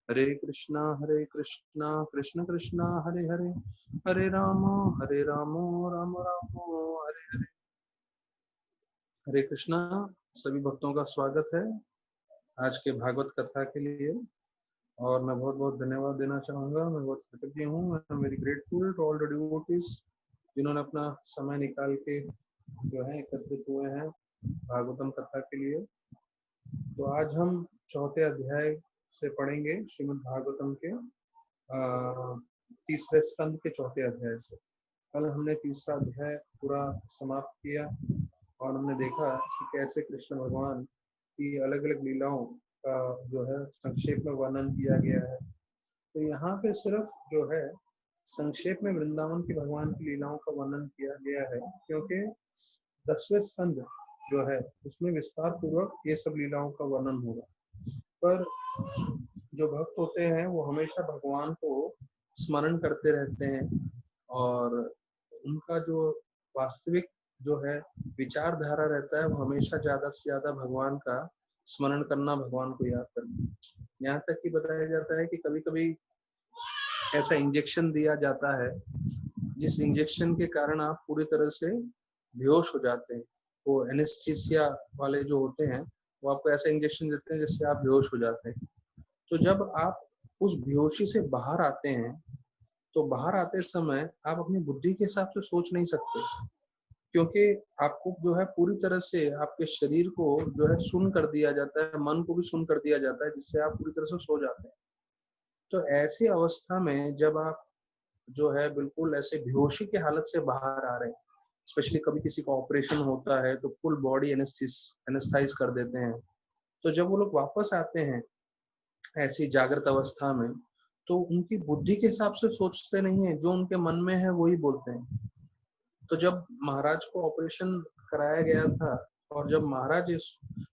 हरे कृष्णा कृष्ण कृष्णा हरे हरे, हरे राम राम राम हरे हरे। हरे कृष्णा। सभी भक्तों का स्वागत है आज के भागवत कथा के लिए। और मैं बहुत बहुत धन्यवाद देना चाहूँगा। मैं बहुत कृतज्ञ हूँ। I am very grateful to all the devotees जिन्होंने अपना समय निकाल के जो है एकत्रित हुए हैं भागवतम कथा के लिए। तो आज हम चौथे अध्याय से पढ़ेंगे श्रीमद् भागवतम के तीसरे स्कंद के चौथे अध्याय से। कल हमने तीसरा अध्याय पूरा समाप्त किया और हमने देखा कि कैसे कृष्ण भगवान की अलग अलग लीलाओं का जो है संक्षेप में वर्णन किया गया है। तो यहाँ पे सिर्फ जो है संक्षेप में वृंदावन की भगवान की लीलाओं का वर्णन किया गया है, क्योंकि 10वें स्कंद जो है उसमें विस्तार पूर्वक ये सब लीलाओं का वर्णन होगा। पर जो भक्त होते हैं वो हमेशा भगवान को स्मरण करते रहते हैं और उनका जो वास्तविक जो है विचारधारा रहता है वो हमेशा ज्यादा से ज्यादा भगवान का स्मरण करना, भगवान को याद करना। यहाँ तक कि बताया जाता है कि कभी कभी ऐसा इंजेक्शन दिया जाता है जिस इंजेक्शन के कारण आप पूरी तरह से बेहोश हो जाते हैं। वो एनेस्थीसिया वाले जो होते हैं वो आपको ऐसा इंजेक्शन देते हैं जिससे आप बेहोश हो जाते हैं। तो जब आप उस बेहोशी से बाहर आते हैं तो बाहर आते समय आप अपनी बुद्धि के हिसाब से सोच नहीं सकते, क्योंकि आपको जो है पूरी तरह से आपके शरीर को जो है सुन कर दिया जाता है, मन को भी सुन कर दिया जाता है, जिससे आप पूरी तरह से सो जाते हैं। तो ऐसी अवस्था में जब आप जो है बिल्कुल ऐसे बेहोशी की हालत से बाहर आ रहे हैं, स्पेशली कभी किसी का ऑपरेशन होता है तो फुल बॉडी एनेस्थाइज कर देते हैं, तो जब वो लोग वापस आते हैं ऐसी जागृत अवस्था में तो उनकी बुद्धि के हिसाब से सोचते नहीं है, जो उनके मन में है वही बोलते हैं। तो जब महाराज को ऑपरेशन कराया गया था और जब महाराज इस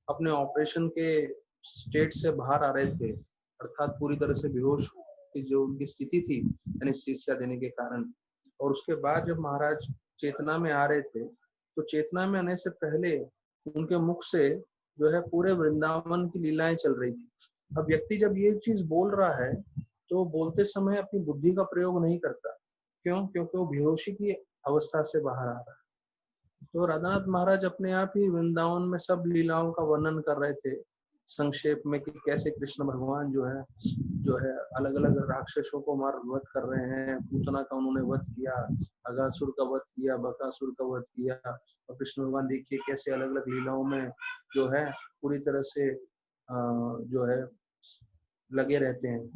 अपने ऑपरेशन के स्टेट से बाहर आ रहे थे, अर्थात पूरी तरह से बेहोश की जो उनकी स्थिति थी एनेस्थीसिया देने के कारण, और उसके बाद जब महाराज चेतना में आ रहे थे तो चेतना में आने से पहले उनके मुख से जो है पूरे वृंदावन की लीलाएं चल रही थी। अब व्यक्ति जब ये चीज बोल रहा है तो बोलते समय अपनी बुद्धि का प्रयोग नहीं करता। क्यों? क्योंकि वो बेहोशी की अवस्था से बाहर आ रहा है। तो राधानाथ महाराज अपने आप ही वृंदावन में सब लीलाओं का वर्णन कर रहे थे संक्षेप में कि कैसे कृष्ण भगवान जो है अलग अलग राक्षसों को मार वध कर रहे हैं। पूतना का उन्होंने वध किया, अगासुर का वध किया, बकासुर का वध किया। और कृष्ण भगवान देखिए कैसे अलग अलग लीलाओं में जो है पूरी तरह से जो है लगे रहते हैं।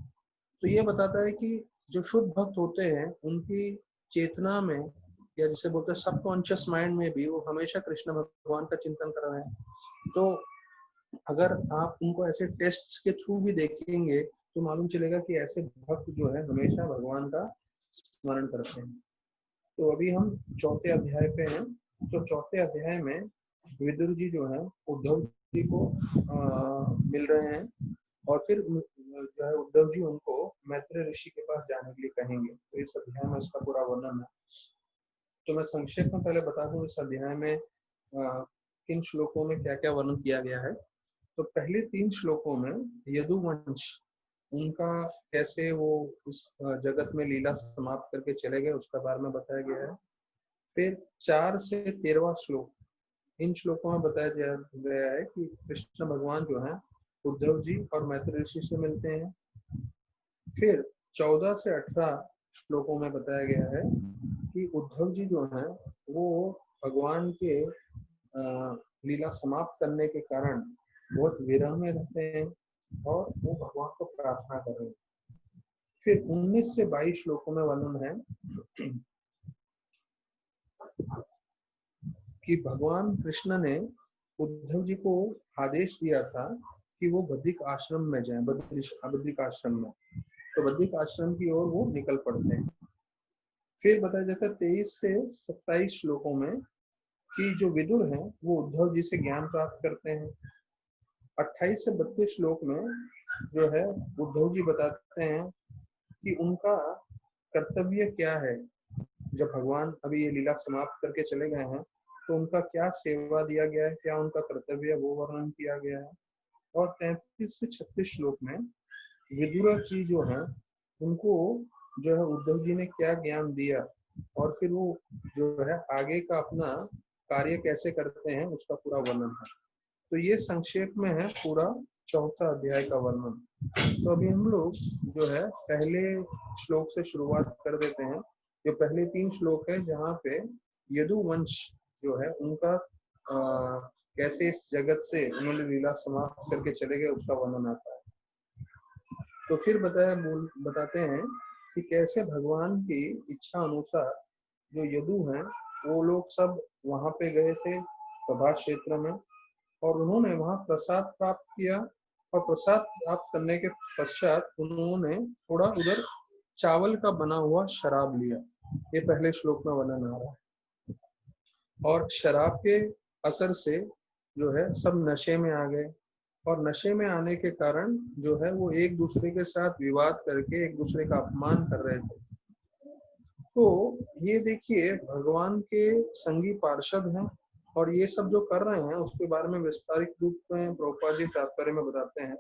तो ये बताता है कि जो शुद्ध भक्त होते हैं उनकी चेतना में या जिसे बोलते हैं सबकॉन्शियस माइंड में भी वो हमेशा कृष्ण भगवान का चिंतन कर रहे हैं। तो अगर आप उनको ऐसे टेस्ट्स के थ्रू भी देखेंगे तो मालूम चलेगा कि ऐसे भक्त जो है हमेशा भगवान का स्मरण करते हैं। तो अभी हम चौथे अध्याय पे हैं। तो चौथे अध्याय में विदुर जी जो है उद्धव जी को मिल रहे हैं और फिर जो है उद्धव जी उनको मैत्रेय ऋषि के पास जाने के लिए कहेंगे। तो इस अध्याय में इसका पूरा वर्णन है। तो मैं संक्षेप में पहले बता दूं इस अध्याय में किन श्लोकों में क्या क्या वर्णन किया गया है। तो पहले 3 श्लोकों में यदुवंश उनका कैसे वो उस जगत में लीला समाप्त करके चले गए उसका बारे में बताया गया है। फिर 4 से 13वां श्लोक, इन श्लोकों में बताया गया है कि कृष्ण भगवान जो है उद्धव जी और मैत्रेय ऋषि से मिलते हैं। फिर 14 से 18 श्लोकों में बताया गया है कि उद्धव जी जो हैं वो भगवान के लीला समाप्त करने के कारण बहुत विरह में रहते हैं और वो भगवान को प्रार्थना कर रहे हैं। फिर 19 से 22 श्लोकों में वर्णन है कि भगवान कृष्ण ने उद्धव जी को आदेश दिया था कि वो बद्रिक आश्रम में जाएं, बद्रिक आश्रम में। तो बद्रिक आश्रम की ओर वो निकल पड़ते हैं। फिर बताया जाता है 23 से 27 श्लोकों में कि जो विदुर हैं वो उद्धव जी से ज्ञान प्राप्त करते हैं। 28 से 32 श्लोक में जो है उद्धव जी बताते हैं कि उनका कर्तव्य क्या है। जब भगवान अभी ये लीला समाप्त करके चले गए हैं तो उनका क्या सेवा दिया गया है, क्या उनका कर्तव्य वो वर्णन किया गया है। और 33 से 36 श्लोक में विदुर जी जो है उनको जो है उद्धव जी ने क्या ज्ञान दिया और फिर वो जो है आगे का अपना कार्य कैसे करते हैं उसका पूरा वर्णन है। तो ये संक्षेप में है पूरा चौथा अध्याय का वर्णन। तो अभी हम लोग जो है पहले श्लोक से शुरुआत कर देते हैं। जो पहले 3 श्लोक है जहाँ पे यदुवंश जो है उनका कैसे इस जगत से उन्होंने लीला समाप्त करके चले गए उसका वर्णन आता है। तो फिर बताते हैं कि कैसे भगवान की इच्छा अनुसार जो यदु हैं वो लोग सब वहां पे गए थे प्रभास क्षेत्र में और उन्होंने वहां प्रसाद प्राप्त किया और प्रसाद प्राप्त करने के पश्चात उन्होंने थोड़ा उधर चावल का बना हुआ शराब लिया। ये पहले श्लोक में वर्णन आ रहा है। और शराब के असर से जो है सब नशे में आ गए और नशे में आने के कारण जो है वो एक दूसरे के साथ विवाद करके एक दूसरे का अपमान कर रहे थे। तो ये देखिए भगवान के संगी पार्षद हैं और ये सब जो कर रहे हैं उसके बारे में विस्तारित रूप में प्रभुपाद जी तात्पर्य में बताते हैं।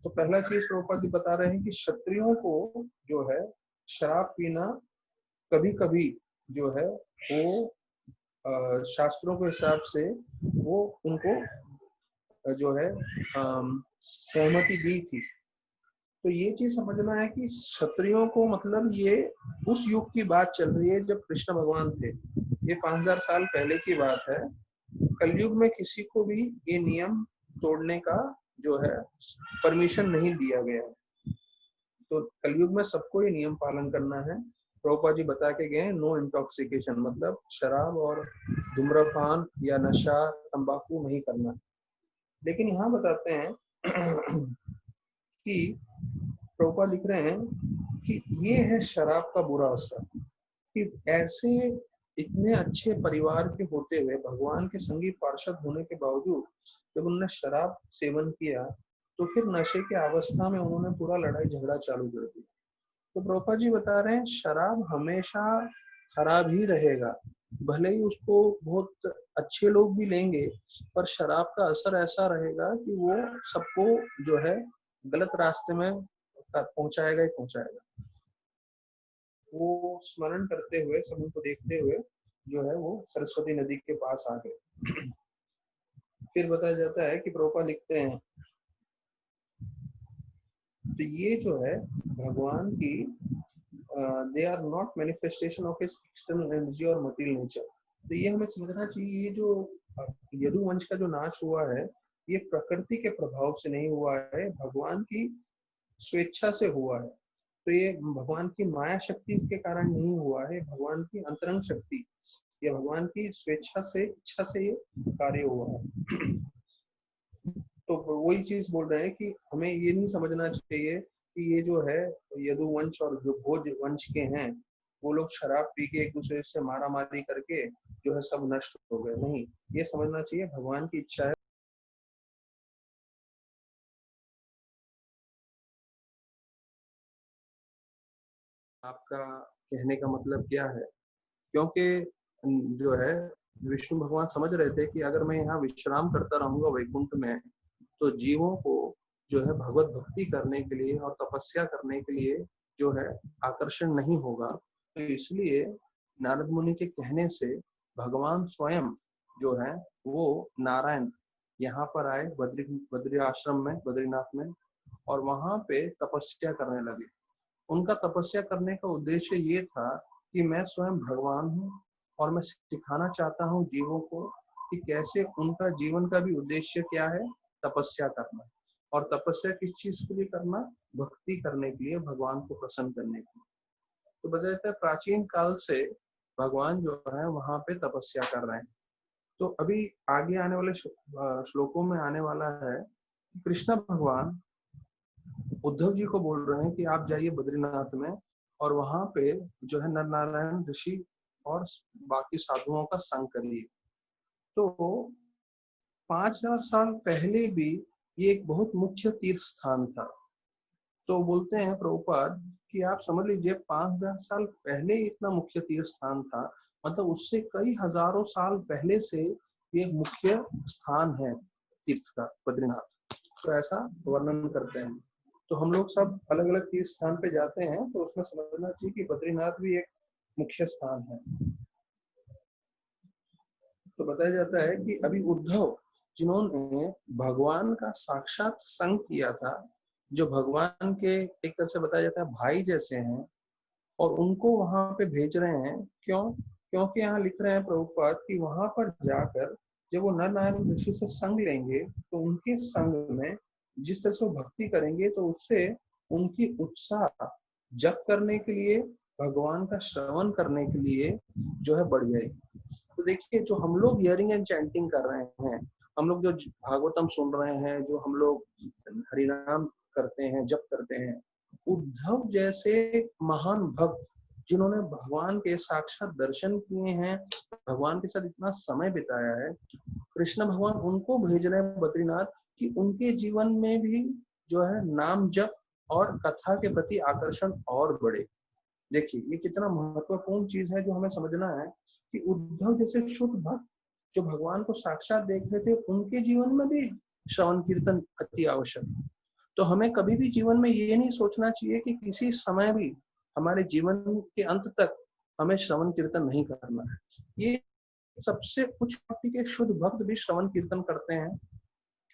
तो पहला चीज प्रभुपाद जी बता रहे हैं कि क्षत्रियों को जो है शराब पीना कभी कभी जो है वो शास्त्रों के हिसाब से वो उनको जो है सहमति दी थी। तो ये चीज समझना है कि क्षत्रियों को मतलब ये उस युग की बात चल रही है जब कृष्ण भगवान थे। ये 5000 साल पहले की बात है। कलयुग में किसी को भी ये नियम तोड़ने का जो है परमिशन नहीं दिया गया है। तो कलयुग में सबको ये नियम पालन करना है। प्रभुपाद जी बता के गए नो इंटॉक्सिकेशन मतलब शराब और धूम्रपान या नशा तंबाकू नहीं करना। लेकिन यहाँ बताते हैं कि प्रभुपाद लिख रहे हैं कि ये है शराब का बुरा असर कि ऐसे इतने अच्छे परिवार के होते हुए भगवान के संगी पार्षद होने के बावजूद जब उन्होंने शराब सेवन किया तो फिर नशे की अवस्था में उन्होंने पूरा लड़ाई झगड़ा चालू कर दिया। तो प्रभुपाद जी बता रहे हैं शराब हमेशा खराब ही रहेगा, भले ही उसको बहुत अच्छे लोग भी लेंगे पर शराब का असर ऐसा रहेगा कि वो सबको जो है गलत रास्ते में पहुंचाएगा ही पहुंचाएगा। वो स्मरण करते हुए सब उनको देखते हुए जो है वो सरस्वती नदी के पास आ गए। फिर बताया जाता है कि प्रभुपाद लिखते हैं तो ये जो है भगवान की they are not manifestation of his external energy और मटीरियल नेचर। तो ये हमें समझना चाहिए ये जो यदुवंश का जो नाश हुआ है ये प्रकृति के प्रभाव से नहीं हुआ है, भगवान की स्वेच्छा से हुआ है। तो ये भगवान की माया शक्ति के कारण नहीं हुआ है, भगवान की अंतरंग शक्ति या भगवान की स्वेच्छा से इच्छा से ये कार्य हुआ है। तो वही चीज बोल रहे हैं कि हमें ये नहीं समझना चाहिए कि ये जो है यदुवंश और जो भोज वंश के हैं वो लोग शराब पी के एक दूसरे से मारा मारी करके जो है सब नष्ट हो गए। नहीं, ये समझना चाहिए भगवान की इच्छा है। आपका कहने का मतलब क्या है? क्योंकि जो है विष्णु भगवान समझ रहे थे कि अगर मैं यहाँ विश्राम करता रहूंगा वैकुंठ में तो जीवों को जो है भगवत भक्ति करने के लिए और तपस्या करने के लिए जो है आकर्षण नहीं होगा। तो इसलिए नारद मुनि के कहने से भगवान स्वयं जो है वो नारायण यहाँ पर आए बद्री आश्रम में बद्रीनाथ में और वहां पे तपस्या करने लगे। उनका तपस्या करने का उद्देश्य ये था कि मैं स्वयं भगवान हूँ और मैं सिखाना चाहता हूँ जीवों को कि कैसे उनका जीवन का भी उद्देश्य क्या है, तपस्या करना। और तपस्या किस चीज के लिए करना? भक्ति करने के लिए, भगवान को प्रसन्न करने के लिए। तो बताते हैं प्राचीन काल से भगवान जो है वहां पे तपस्या कर रहे हैं। तो अभी आगे आने वाले श्लोकों में आने वाला है कृष्ण भगवान उद्धव जी को बोल रहे हैं कि आप जाइए बद्रीनाथ में और वहां पे जो है नर नारायण ऋषि और बाकी साधुओं का संग करिए। तो 5000 साल पहले भी ये एक बहुत मुख्य तीर्थ स्थान था। तो बोलते हैं प्रभुपाद कि आप समझ लीजिए 5000 साल पहले इतना मुख्य तीर्थ स्थान था, मतलब उससे कई हजारों साल पहले से ये मुख्य स्थान है तीर्थ का बद्रीनाथ। तो ऐसा वर्णन करते हैं। तो हम लोग सब अलग अलग तीर्थ स्थान पे जाते हैं, तो उसमें समझना चाहिए कि बद्रीनाथ भी एक मुख्य स्थान है। तो बताया जाता है कि अभी उद्धव जिन्होंने भगवान का साक्षात संग किया था, जो भगवान के एक तरह से बताया जाता है भाई जैसे हैं, और उनको वहां पे भेज रहे हैं। क्यों? क्योंकि यहाँ लिख रहे हैं प्रभुपाद कि वहां पर जाकर जब वो नर नारायण ऋषि से संग लेंगे, तो उनके संग में जिस तरह से वो भक्ति करेंगे, तो उससे उनकी उत्साह जप करने के लिए, भगवान का श्रवण करने के लिए जो है बढ़ जाएगी। तो देखिए, जो हम लोग हियरिंग एंड चैंटिंग कर रहे हैं, हम लोग जो भागवतम सुन रहे हैं, जो हम लोग हरिनाम करते हैं, जप करते हैं, उद्धव जैसे महान भक्त जिन्होंने भगवान के साक्षात दर्शन किए हैं, भगवान के साथ इतना समय बिताया है, कृष्ण भगवान उनको भेज रहे हैं बद्रीनाथ कि उनके जीवन में भी जो है नाम जप और कथा के प्रति आकर्षण और बढ़े। देखिए, ये कितना महत्वपूर्ण चीज है जो हमें समझना है कि उद्धव जैसे शुद्ध भक्त जो भगवान को साक्षात देख रहे थे, उनके जीवन में भी श्रवण कीर्तन अति आवश्यक है। तो हमें कभी भी जीवन में ये नहीं सोचना चाहिए कि किसी समय भी हमारे जीवन के अंत तक हमें श्रवण कीर्तन नहीं करना है। ये सबसे उच्च कोटि के शुद्ध भक्त भी श्रवण कीर्तन करते हैं,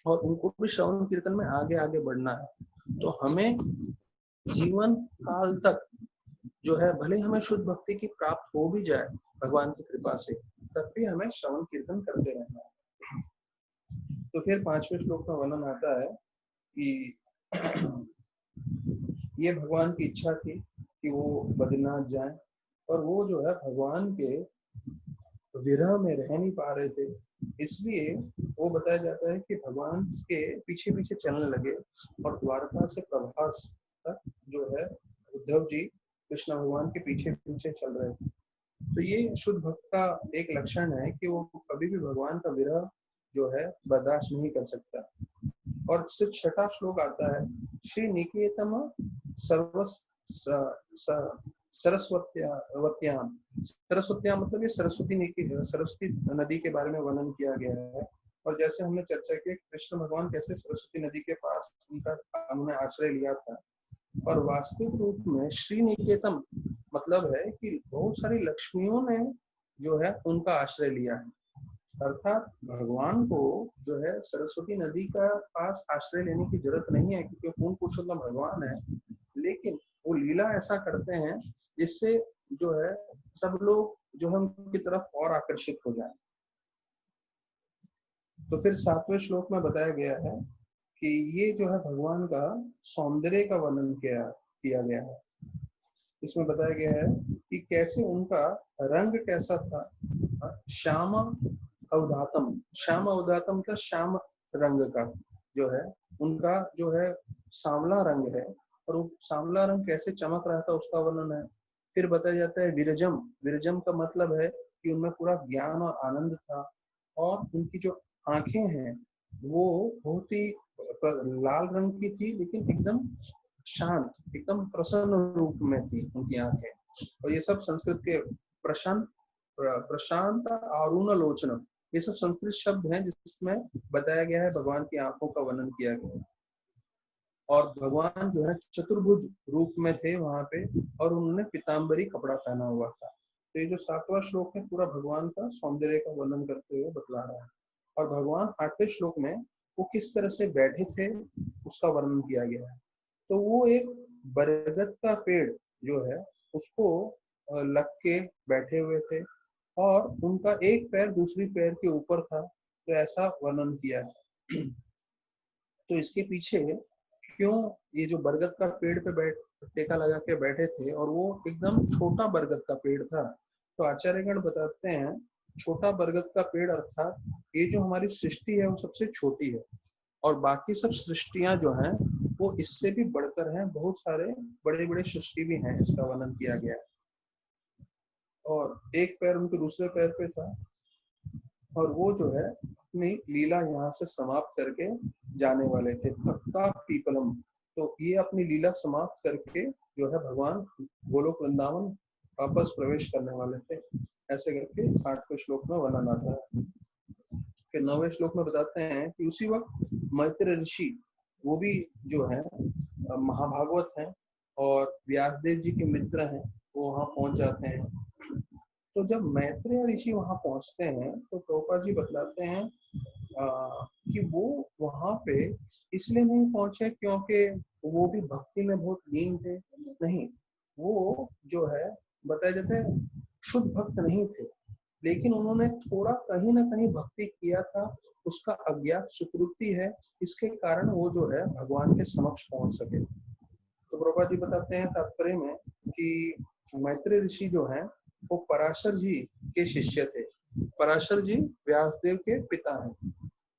और उनको भी श्रवण कीर्तन में आगे आगे बढ़ना है। तो हमें जीवन काल तक जो है, भले हमें शुद्ध भक्ति की प्राप्त हो भी जाए भगवान की कृपा से, तब भी हमें श्रवण कीर्तन करते रहना है। तो फिर 5वें श्लोक में वर्णन आता है कि ये भगवान की इच्छा थी कि वो बद्रीनाथ जाएं, और वो जो है भगवान के विरह में रह नहीं पा रहे थे, इसलिए वो बताया जाता है कि भगवान के पीछे पीछे चलने लगे, और द्वारका से प्रभास तक जो है उद्धव जी कृष्ण भगवान के पीछे पीछे चल रहे थे। तो ये शुद्ध भक्त का एक लक्षण है कि वो कभी भी भगवान का विरह जो है बर्दाश्त नहीं कर सकता। और 6वां श्लोक आता है, श्री निकेतम सरस्वत्याम। सरस्वत्याम मतलब ये सरस्वती नदी के बारे में वर्णन किया गया है। और जैसे हमने चर्चा की, कृष्ण भगवान कैसे सरस्वती नदी के पास उन्होंने आश्रय लिया था, और वास्तविक रूप में श्री निकेतम मतलब है कि बहुत सारी लक्ष्मियों ने जो है उनका आश्रय लिया है। अर्थात भगवान को जो है सरस्वती नदी का पास आश्रय लेने की जरूरत नहीं है, क्योंकि पूर्ण पुरुषोत्तम भगवान है, लेकिन वो लीला ऐसा करते हैं जिससे जो है सब लोग जो है उनकी तरफ और आकर्षित हो जाए। तो फिर 7वें श्लोक में बताया गया है कि ये जो है भगवान का सौंदर्य का वर्णन किया गया है। इसमें बताया गया है कि कैसे उनका रंग कैसा था, श्याम अवधातम। श्याम अवधातम मतलब श्याम रंग का जो है उनका जो है सांवला रंग है, और वो सांवला रंग कैसे चमक रहा था उसका वर्णन है। फिर बताया जाता है विरजम। विरजम का मतलब है कि उनमें पूरा ज्ञान और आनंद था, और उनकी जो आंखें हैं वो बहुत ही लाल रंग की थी, लेकिन एकदम शांत, एकदम प्रसन्न रूप में थी उनकी आंखें। और ये सब संस्कृत के प्रशांत अरुण लोचन, ये सब संस्कृत शब्द हैं जिसमें बताया गया है भगवान की आंखों का वर्णन किया गया। और भगवान जो है चतुर्भुज रूप में थे वहां पे, और उन्होंने पीताम्बरी कपड़ा पहना हुआ था। तो ये जो 7वां श्लोक है पूरा भगवान का सौंदर्य का वर्णन करते हुए बतला रहा है। और भगवान 8वें श्लोक में वो किस तरह से बैठे थे उसका वर्णन किया गया है। तो वो एक बरगद का पेड़ जो है उसको लग के बैठे हुए थे, और उनका एक पैर दूसरी पैर के ऊपर था, तो ऐसा वर्णन किया है। तो इसके पीछे क्यों ये जो बरगद का पेड़ पे टेका लगा के बैठे थे, और वो एकदम छोटा बरगद का पेड़ था। तो आचार्यगण बताते हैं छोटा बरगद का पेड़ अर्थात ये जो हमारी सृष्टि है वो सबसे छोटी है, और बाकी सब सृष्टियां जो हैं वो इससे भी बढ़कर हैं, बहुत सारे बड़े बड़े सृष्टि भी हैं, इसका वर्णन किया गया है। और एक पैर उनके दूसरे पैर पे था, और वो जो है अपनी लीला यहाँ से समाप्त करके जाने वाले थे। भक्ता पीपलम, तो ये अपनी लीला समाप्त करके जो है भगवान गोलोक वृंदावन वापस प्रवेश करने वाले थे। ऐसे करके 8वें श्लोक में वर्णन आता है। फिर 9वें श्लोक में बताते हैं कि उसी वक्त मैत्र ऋषि वो भी जो है महाभागवत हैं और व्यासदेव जी के मित्र हैं, वो वहाँ पहुंच जाते हैं। तो जब मैत्रेय ऋषि वहाँ पहुंचते हैं तो प्रभुपाद जी बतलाते हैं कि वो वहाँ पे इसलिए नहीं पहुंचे क्योंकि वो भी भक्ति में बहुत लीन थे, नहीं, वो जो है बताया जाता है शुद्ध भक्त नहीं थे, लेकिन उन्होंने थोड़ा कहीं ना कहीं भक्ति किया था, उसका अज्ञात सुकृति है, इसके कारण वो जो है भगवान के समक्ष पहुंच सके। तो प्रभुपाद जी बताते हैं तात्पर्य में कि मैत्रेय ऋषि जो हैं वो पराशर जी के शिष्य थे। पराशर जी व्यासदेव के पिता हैं,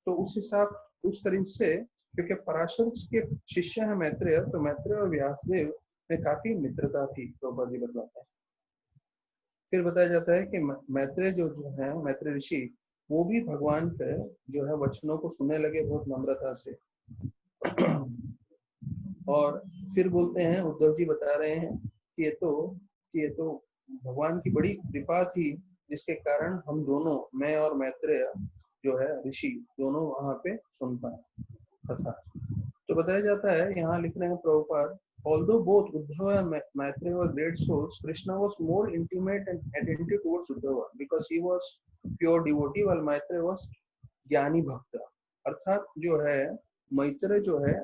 तो उस हिसाब उस तरीके से क्योंकि पराशर के शिष्य हैं मैत्रेय, तो मैत्रेय और व्यासदेव में काफी मित्रता थी, प्रभुपाद जी बताते हैं। फिर बताया जाता है कि मैत्रेय जो है मैत्रेय ऋषि वो भी भगवान के जो है वचनों को सुनने लगे बहुत नम्रता से। और फिर बोलते हैं, उद्धव जी बता रहे हैं कि ये तो भगवान की बड़ी कृपा थी जिसके कारण हम दोनों, मैं और मैत्रेय जो है ऋषि, दोनों वहां पे सुन पाए कथा। तो बताया जाता है, यहाँ लिख रहे हैं Prabhupada, although both Uddhava and Maitreya were great souls, Krishna was more intimate and attentive towards Uddhava because he was pure devotee while Maitreya was ज्ञानी भक्त। अर्थात जो है मैत्रेय जो है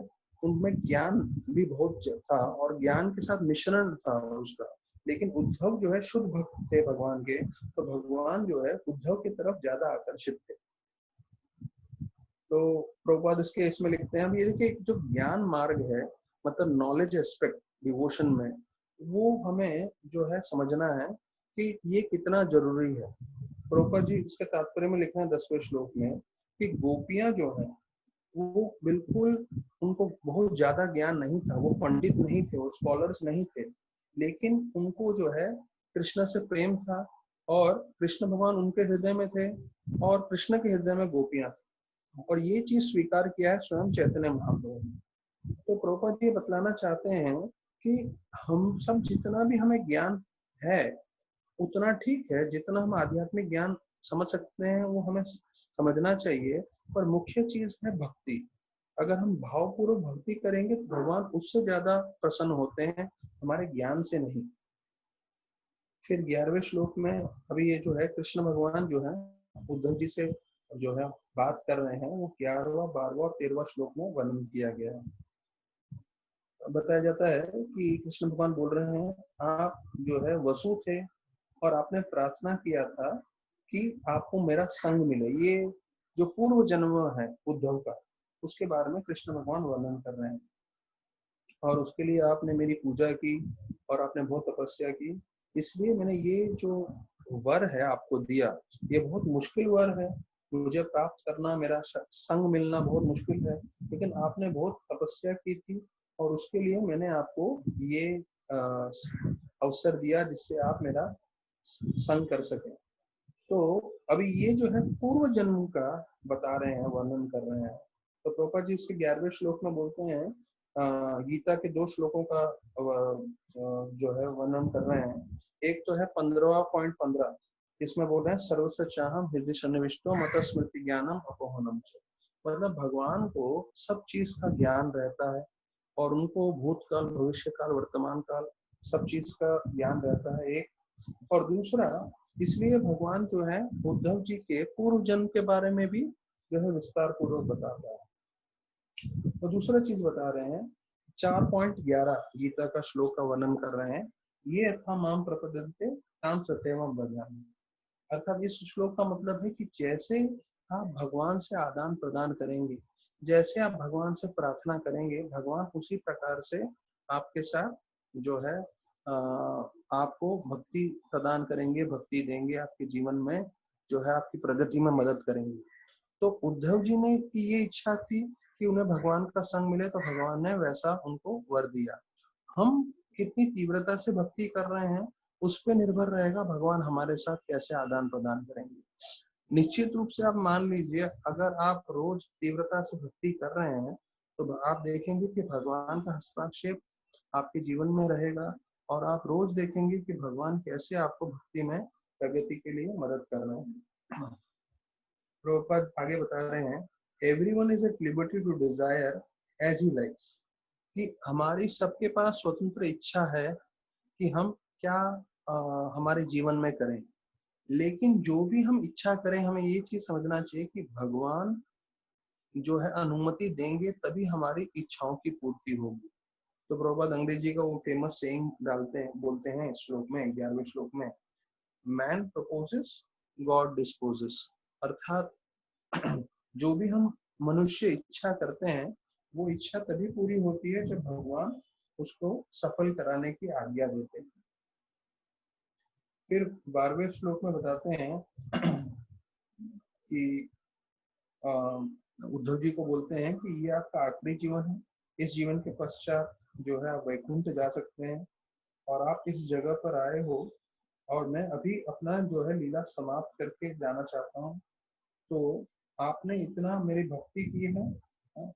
उनमें ज्ञान भी बहुत था और ज्ञान के साथ मिश्रण था उसका, लेकिन उद्धव जो है शुद्ध भक्त थे भगवान के, तो भगवान जो है उद्धव की तरफ ज्यादा आकर्षित थे। तो प्रभुपाद इसके इसमें लिखते हैं, अब ये देखिए जो ज्ञान मार्ग है, मतलब नॉलेज एस्पेक्ट डिवोशन में, वो हमें जो है समझना है कि ये कितना जरूरी है। प्रभुपाद जी इसके तात्पर्य में लिखे हैं 10वें श्लोक में कि गोपियां जो है वो बिल्कुल, उनको बहुत ज्यादा ज्ञान नहीं था, वो पंडित नहीं थे, वो स्कॉलर्स नहीं थे, लेकिन उनको जो है कृष्ण से प्रेम था और कृष्ण भगवान उनके हृदय में थे और कृष्ण के हृदय में गोपियां थी, और ये चीज स्वीकार किया है स्वयं चैतन्य महाप्रभु ने। तो प्रभुपाद ये बतलाना चाहते हैं कि हम सब जितना भी हमें ज्ञान है उतना ठीक है, जितना हम आध्यात्मिक ज्ञान समझ सकते हैं वो हमें समझना चाहिए, पर मुख्य चीज है भक्ति। अगर हम भावपूर्वक भक्ति करेंगे तो भगवान उससे ज्यादा प्रसन्न होते हैं, हमारे ज्ञान से नहीं। फिर 11वें श्लोक में अभी ये जो है कृष्ण भगवान जो है उद्धव जी से जो है बात कर रहे हैं, वो 11वां 12वां और 13वां श्लोक में वर्णन किया गया है। बताया जाता है कि कृष्ण भगवान बोल रहे हैं, आप जो है वसु थे और आपने प्रार्थना किया था कि आपको मेरा संग मिले। ये जो पूर्व जन्म है उद्धव का, उसके बारे में कृष्ण भगवान वर्णन कर रहे हैं, और उसके लिए आपने मेरी पूजा की और आपने बहुत तपस्या की, इसलिए मैंने ये जो वर है आपको दिया, ये बहुत मुश्किल वर है, मुझे प्राप्त करना, मेरा संग मिलना बहुत मुश्किल है, लेकिन आपने बहुत तपस्या की थी और उसके लिए मैंने आपको ये अवसर दिया जिससे आप मेरा संग कर सके। तो अभी ये जो है पूर्व जन्म का बता रहे हैं, वर्णन कर रहे हैं। तो प्रभुपाद जी इसके 11वें श्लोक में बोलते हैं, गीता के 2 श्लोकों का जो है वर्णन कर रहे हैं। एक तो है 15.15, इसमें बोल रहे हैं सर्वस्य चाहम हृदय सन्निविष्टो मत स्मृति ज्ञानम अपोहनम से, मतलब भगवान को सब चीज का ज्ञान रहता है और उनको भूतकाल भविष्य काल वर्तमान काल सब चीज का ज्ञान रहता है, एक। और दूसरा, इसलिए भगवान जो है उद्धव जी के पूर्व जन्म के बारे में भी जो है विस्तार पूर्वक बताता है। तो दूसरा चीज बता रहे हैं, 4.11 गीता का श्लोक का वर्णन कर रहे हैं, ये अथा माम प्रपद्यन्ते ताम सत्यम वदामि। अर्थात इस श्लोक का मतलब है कि जैसे आप भगवान से आदान प्रदान करेंगे, जैसे आप भगवान से प्रार्थना करेंगे, भगवान उसी प्रकार से आपके साथ जो है आपको भक्ति प्रदान करेंगे, भक्ति देंगे, आपके जीवन में जो है आपकी प्रगति में मदद करेंगे। तो उद्धव जी ने की ये इच्छा थी कि उन्हें भगवान का संग मिले, तो भगवान ने वैसा उनको वर दिया। हम कितनी तीव्रता से भक्ति कर रहे हैं उस पर निर्भर रहेगा भगवान हमारे साथ कैसे आदान प्रदान करेंगे। निश्चित रूप से आप मान लीजिए, अगर आप रोज तीव्रता से भक्ति कर रहे हैं तो आप देखेंगे कि भगवान का हस्तक्षेप आपके जीवन में रहेगा, और आप रोज देखेंगे कि भगवान कैसे आपको भक्ति में प्रगति के लिए मदद कर रहे हैं। प्रभुपाद आगे बता रहे हैं, everyone is at liberty to desire as he likes, कि हमारी सबके पास स्वतंत्र इच्छा है कि हम क्या हमारे जीवन में करें, लेकिन जो भी हम इच्छा करें हमें ये चीज समझना चाहिए कि भगवान जो है अनुमति देंगे तभी हमारी इच्छाओं की पूर्ति होगी। तो प्रभुपाद अंग्रेजी का वो फेमस सेइंग डालते हैं, बोलते हैं श्लोक में, 11वें श्लोक में, मैन प्रपोजेस गॉड डिस्पोजेस। अर्थात जो भी हम मनुष्य इच्छा करते हैं वो इच्छा तभी पूरी होती है जब भगवान उसको सफल कराने की आज्ञा देते हैं। फिर 12वें श्लोक में बताते हैं कि उद्धव जी को बोलते हैं कि ये आपका आखिरी जीवन है, इस जीवन के पश्चात जो है आप वैकुंठ जा सकते हैं और आप इस जगह पर आए हो और मैं अभी अपना जो है लीला समाप्त करके जाना चाहता हूँ। तो आपने इतना मेरी भक्ति की है,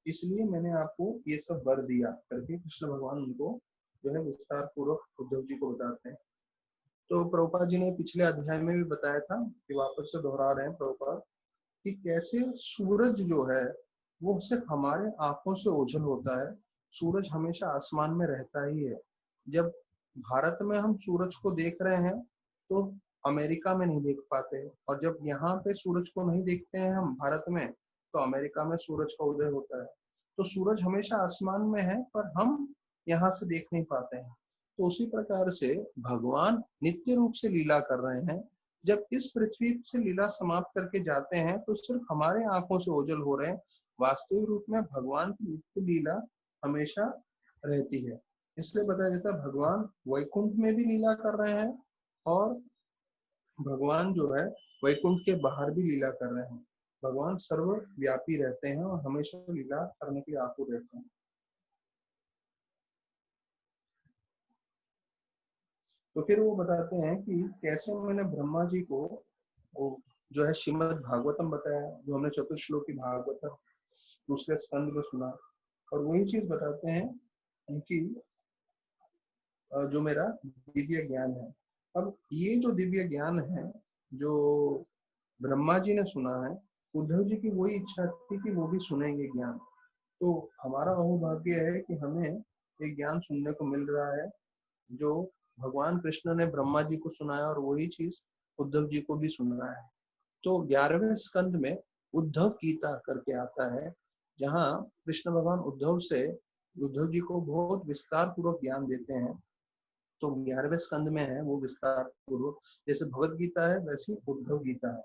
इसलिए मैंने आपको ये सब वर दिया करके कृष्ण भगवान उनको जो है विस्तार पूर्वक उद्धव जी को बताते हैं। तो प्रभुपाद जी ने पिछले अध्याय में भी बताया था कि वापस से दोहरा रहे हैं प्रभुपाद कि कैसे सूरज जो है वो सिर्फ हमारे आंखों से ओझल होता है। सूरज हमेशा आसमान में रहता ही है। जब भारत में हम सूरज को देख रहे हैं तो अमेरिका में नहीं देख पाते, और जब यहाँ पे सूरज को नहीं देखते हैं हम भारत में तो अमेरिका में सूरज का उदय होता है। तो सूरज हमेशा आसमान में है पर हम यहाँ से देख नहीं पाते हैं। तो उसी प्रकार से भगवान नित्य रूप से लीला कर रहे हैं। जब इस पृथ्वी से लीला समाप्त करके जाते हैं तो सिर्फ हमारे आंखों से ओझल हो रहे हैं, वास्तविक रूप में भगवान की नित्य लीला हमेशा रहती है। इसलिए बताया जाता है भगवान वैकुंठ में भी लीला कर रहे हैं और भगवान जो है वैकुंठ के बाहर भी लीला कर रहे हैं। भगवान सर्वव्यापी रहते हैं और हमेशा लीला करने के लिए आतुर रहते हैं। तो फिर वो बताते हैं कि कैसे मैंने ब्रह्मा जी को वो जो है श्रीमद् भागवतम बताया, जो हमने चतुश्लोकी भागवतम दूसरे स्कंद में सुना, और वही चीज बताते हैं कि जो मेरा दिव्य ज्ञान है। अब ये जो दिव्य ज्ञान है जो ब्रह्मा जी ने सुना है, उद्धव जी की वही इच्छा थी कि वो भी सुनेंगे ज्ञान। तो हमारा अहोभाग्य है कि हमें एक ज्ञान सुनने को मिल रहा है जो भगवान कृष्ण ने ब्रह्मा जी को सुनाया और वही चीज उद्धव जी को भी सुना है। तो 11वें स्कंद में उद्धव गीता करके आता है, जहाँ कृष्ण भगवान उद्धव जी को बहुत विस्तार पूर्वक ज्ञान देते हैं। तो 11वें स्कंद में है वो विस्तार पूर्वक, जैसे भगवत गीता है वैसी उद्धव गीता है।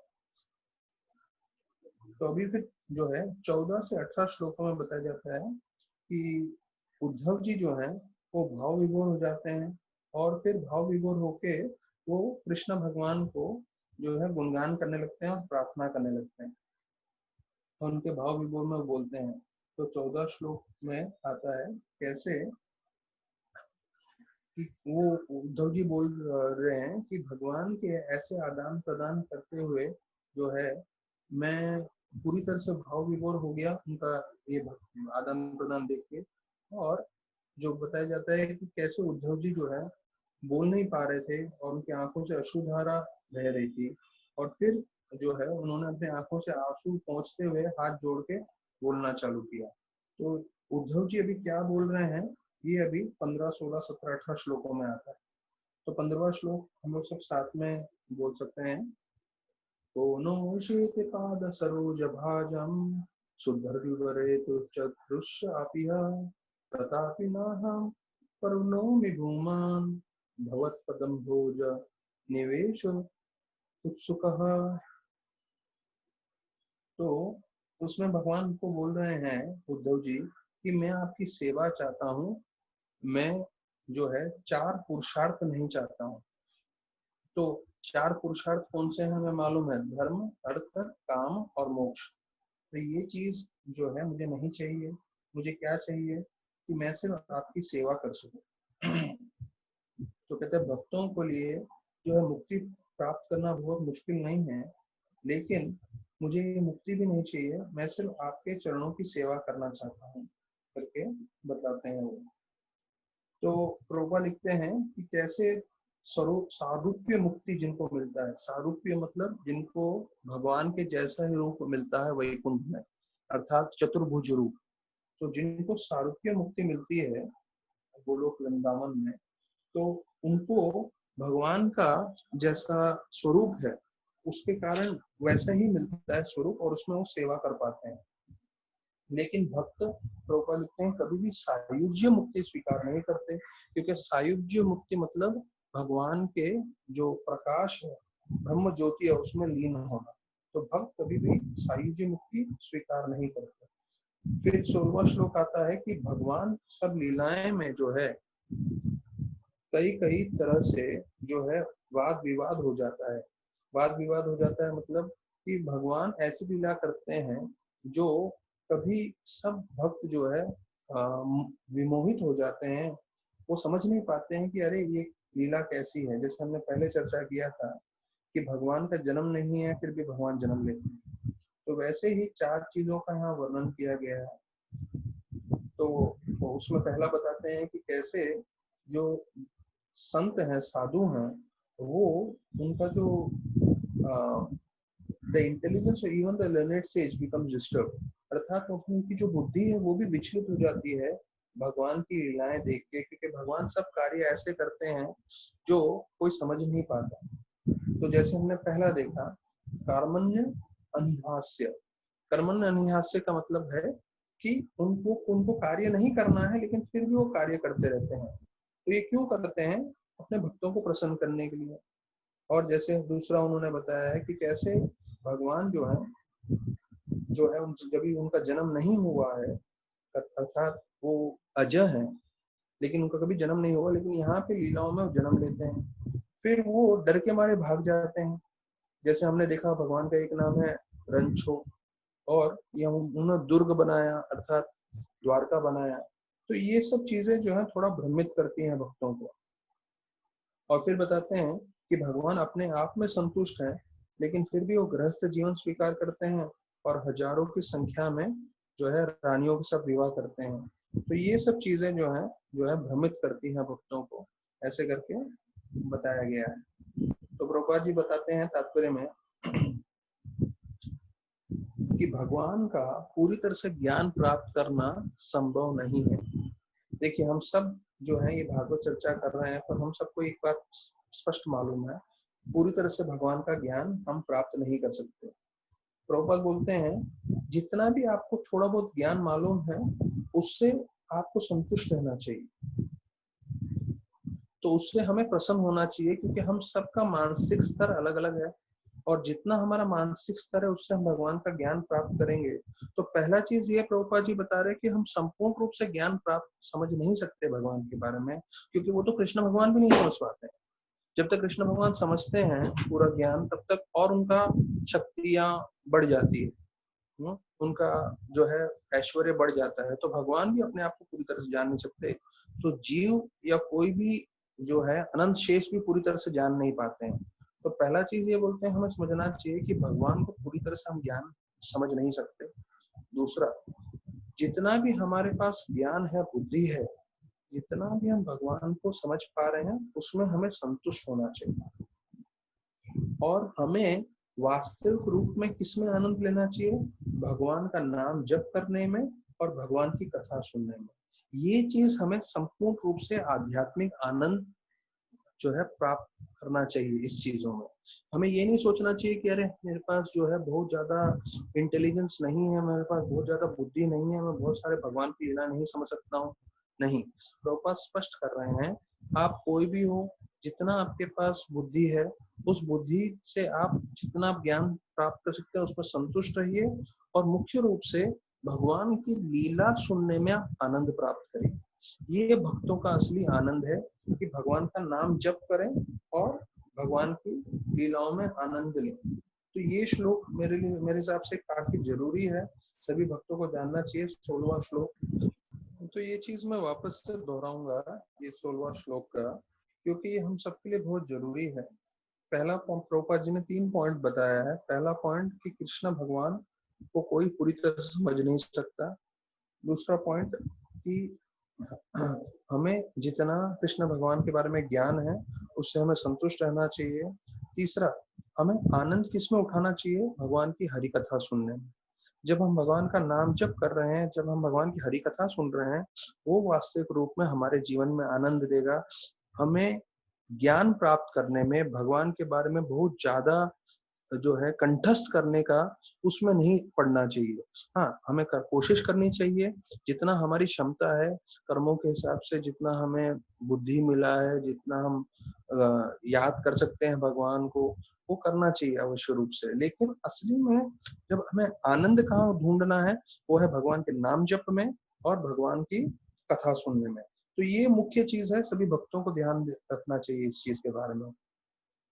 तो अभी फिर जो है 14 से 18 श्लोकों में बताया जाता है कि उद्धव जी जो है वो भाव विभोर हो जाते हैं और फिर भाव विभोर होके वो कृष्ण भगवान को जो है गुणगान करने लगते हैं और प्रार्थना करने लगते हैं। तो उनके भाव विभोर में बोलते हैं। तो 14 श्लोक में आता है कैसे कि वो उद्धव जी बोल रहे हैं कि भगवान के ऐसे आदान प्रदान करते हुए जो है मैं पूरी तरह से भाव विभोर हो गया उनका ये आदान प्रदान देख के। और जो बताया जाता है कि कैसे उद्धव जी जो है बोल नहीं पा रहे थे और उनकी आंखों से अश्रुधारा बह रही थी, और फिर जो है उन्होंने अपने आंखों से आंसू पोंछते हुए हाथ जोड़ के बोलना चालू किया। तो उद्धव जी अभी क्या बोल रहे हैं ये अभी 15, 16, 17, 18 श्लोकों में आता है। तो 15वां श्लोक हम लोग सब साथ में बोल सकते हैं। कोनो शेते पाद सरोज भाजम सुधर्वरे तो चतुष्षापिह तथापि नाहं करुणोमि भूमान् भवत्पदं भोज निवेश उत्सुकः। तो उसमें भगवान को बोल रहे हैं उद्धव जी कि मैं आपकी सेवा चाहता हूँ, मैं जो है 4 पुरुषार्थ नहीं चाहता हूँ। तो 4 पुरुषार्थ कौन से हैं हमें मालूम है, धर्म, अर्थ, काम और मोक्ष। तो ये चीज जो है मुझे नहीं चाहिए। मुझे क्या चाहिए कि मैं सिर्फ आपकी सेवा कर सकूं। तो कहते हैं भक्तों के लिए जो है मुक्ति प्राप्त करना बहुत मुश्किल नहीं है, लेकिन मुझे ये मुक्ति भी नहीं चाहिए, मैं सिर्फ आपके चरणों की सेवा करना चाहता हूँ करके बताते हैं वो। तो प्रभुपाद लिखते हैं कि कैसे स्वरूप सारूप्य मुक्ति जिनको मिलता है, सारूप्य मतलब जिनको भगवान के जैसा ही रूप मिलता है वैकुंठ में, अर्थात चतुर्भुज रूप। तो जिनको सारूप्य मुक्ति मिलती है गोलोक वृंदावन में, तो उनको भगवान का जैसा स्वरूप है उसके कारण वैसा ही मिलता है स्वरूप, और उसमें वो सेवा कर पाते हैं। लेकिन भक्त प्रभुपाद लिखते हैं कभी भी सायुज्य मुक्ति स्वीकार नहीं करते, क्योंकि सायुज्य मुक्ति मतलब भगवान के जो प्रकाश है, ब्रह्म ज्योति है, उसमें लीन होना। तो भक्त कभी भी सायुज्य मुक्ति स्वीकार नहीं करते। फिर 16वां श्लोक आता है कि भगवान सब लीलाएं में जो है कई कई तरह से जो है वाद विवाद हो जाता है। वाद विवाद हो जाता है मतलब कि भगवान ऐसी लीला करते हैं जो कभी सब भक्त जो है विमोहित हो जाते हैं, वो समझ नहीं पाते हैं कि अरे ये लीला कैसी है। जैसे हमने पहले चर्चा किया था कि भगवान का जन्म नहीं है फिर भी भगवान जन्म लेते हैं, तो वैसे ही 4 चीजों का यहाँ वर्णन किया गया है। तो उसमें पहला बताते हैं कि कैसे जो संत हैं, साधु हैं, वो उनका जो द इंटेलिजेंस और even the learned says becomes disturb, अर्थात उनकी जो बुद्धि है वो भी विचलित हो जाती है भगवान की लीलाएं देख के, क्योंकि भगवान सब कार्य ऐसे करते हैं जो कोई समझ नहीं पाता। तो जैसे हमने पहला देखा कर्मण्य अनिहास्य। कर्मण्य अनिहास्य का मतलब है कि उनको कार्य नहीं करना है लेकिन फिर भी वो कार्य करते रहते हैं। तो ये क्यों करते हैं? अपने भक्तों को प्रसन्न करने के लिए। और जैसे दूसरा उन्होंने बताया है कि कैसे भगवान जो है जब भी उनका जन्म नहीं हुआ है, अर्थात वो अजय है लेकिन उनका कभी जन्म नहीं हुआ, लेकिन यहाँ पे लीलाओं में वो जन्म लेते हैं, फिर वो डर के मारे भाग जाते हैं। जैसे हमने देखा भगवान का एक नाम है रंछो, और ये उन्होंने दुर्ग बनाया अर्थात द्वारका बनाया। तो ये सब चीजें जो है थोड़ा भ्रमित करती हैं भक्तों को। और फिर बताते हैं कि भगवान अपने आप में संतुष्ट है लेकिन फिर भी वो गृहस्थ जीवन स्वीकार करते हैं और हजारों की संख्या में जो है रानियों के साथ विवाह करते हैं। तो ये सब चीजें जो है भ्रमित करती हैं भक्तों को, ऐसे करके बताया गया है। तो प्रभुपाद जी बताते हैं तात्पर्य में कि भगवान का पूरी तरह से ज्ञान प्राप्त करना संभव नहीं है। देखिए हम सब जो है ये भागवत चर्चा कर रहे हैं, पर हम सबको एक बात स्पष्ट मालूम है, पूरी तरह से भगवान का ज्ञान हम प्राप्त नहीं कर सकते। प्रभुपाद बोलते हैं जितना भी आपको थोड़ा बहुत ज्ञान मालूम है उससे आपको संतुष्ट रहना चाहिए, तो उससे हमें प्रसन्न होना चाहिए, क्योंकि हम सबका मानसिक स्तर अलग अलग है, और जितना हमारा मानसिक स्तर है उससे हम भगवान का ज्ञान प्राप्त करेंगे। तो पहला चीज ये प्रभुपाद जी बता रहे हैं कि हम संपूर्ण रूप से ज्ञान प्राप्त समझ नहीं सकते भगवान के बारे में, क्योंकि वो तो कृष्ण भगवान भी नहीं समझ पाते। जब तक कृष्ण भगवान समझते हैं पूरा ज्ञान तब तक और उनका शक्तियां बढ़ जाती है, उनका जो है ऐश्वर्य बढ़ जाता है। तो भगवान भी अपने आप को पूरी तरह से जान नहीं सकते, तो जीव या कोई भी जो है अनंत शेष भी पूरी तरह से जान नहीं पाते हैं। तो पहला चीज ये बोलते हैं हमें समझना चाहिए कि भगवान को पूरी तरह से हम ज्ञान समझ नहीं सकते। दूसरा, जितना भी हमारे पास ज्ञान है, बुद्धि है, जितना भी हम भगवान को समझ पा रहे हैं उसमें हमें संतुष्ट होना चाहिए, और हमें वास्तविक रूप में किसमें आनंद लेना चाहिए? भगवान का नाम जप करने में और भगवान की कथा सुनने में। ये चीज हमें संपूर्ण रूप से आध्यात्मिक आनंद जो है प्राप्त करना चाहिए। इस चीजों में हमें ये नहीं सोचना चाहिए कि अरे मेरे पास जो है बहुत ज्यादा इंटेलिजेंस नहीं है, मेरे पास बहुत ज्यादा बुद्धि नहीं है, मैं बहुत सारे भगवान की लीला नहीं समझ सकता हूँ। नहीं, प्रभुपाद स्पष्ट कर रहे हैं आप कोई भी हो, जितना आपके पास बुद्धि है उस बुद्धि से आप जितना ज्ञान प्राप्त कर सकते हैं उसमें संतुष्ट रहिए, और मुख्य रूप से भगवान की लीला सुनने में आप आनंद प्राप्त करिए। ये भक्तों का असली आनंद है कि भगवान का नाम जप करें और भगवान की लीलाओं में आनंद लें। तो ये श्लोक मेरे हिसाब से काफी जरूरी है, सभी भक्तों को जानना चाहिए। 16वां श्लोक, तो ये चीज मैं वापस से दोहराऊंगा ये 16वां श्लोक का, क्योंकि ये हम सबके लिए बहुत जरूरी है। पहला प्रभुपाद जी ने 3 पॉइंट बताया है। पहला पॉइंट कि कृष्ण भगवान को कोई पूरी तरह से समझ नहीं सकता। दूसरा पॉइंट कि हमें जितना कृष्ण भगवान के बारे में ज्ञान है उससे हमें संतुष्ट रहना चाहिए। तीसरा, हमें आनंद किसमें उठाना चाहिए? भगवान की हरि कथा सुनने में। जब हम भगवान का नाम जप कर रहे हैं, जब हम भगवान की हरि कथा सुन रहे हैं, वो वास्तविक रूप में हमारे जीवन में आनंद देगा। हमें ज्ञान प्राप्त करने में भगवान के बारे में बहुत ज्यादा जो है कंठस्थ करने का उसमें नहीं पड़ना चाहिए। हाँ, हमें कोशिश करनी चाहिए जितना हमारी क्षमता है, कर्मों के हिसाब से जितना हमें बुद्धि मिला है, जितना हम याद कर सकते हैं भगवान को, वो करना चाहिए अवश्य रूप से। लेकिन असली में जब हमें आनंद कहाँ ढूंढना है, वो है भगवान के नाम जप में और भगवान की कथा सुनने में। तो ये मुख्य चीज है, सभी भक्तों को ध्यान रखना चाहिए इस चीज के बारे में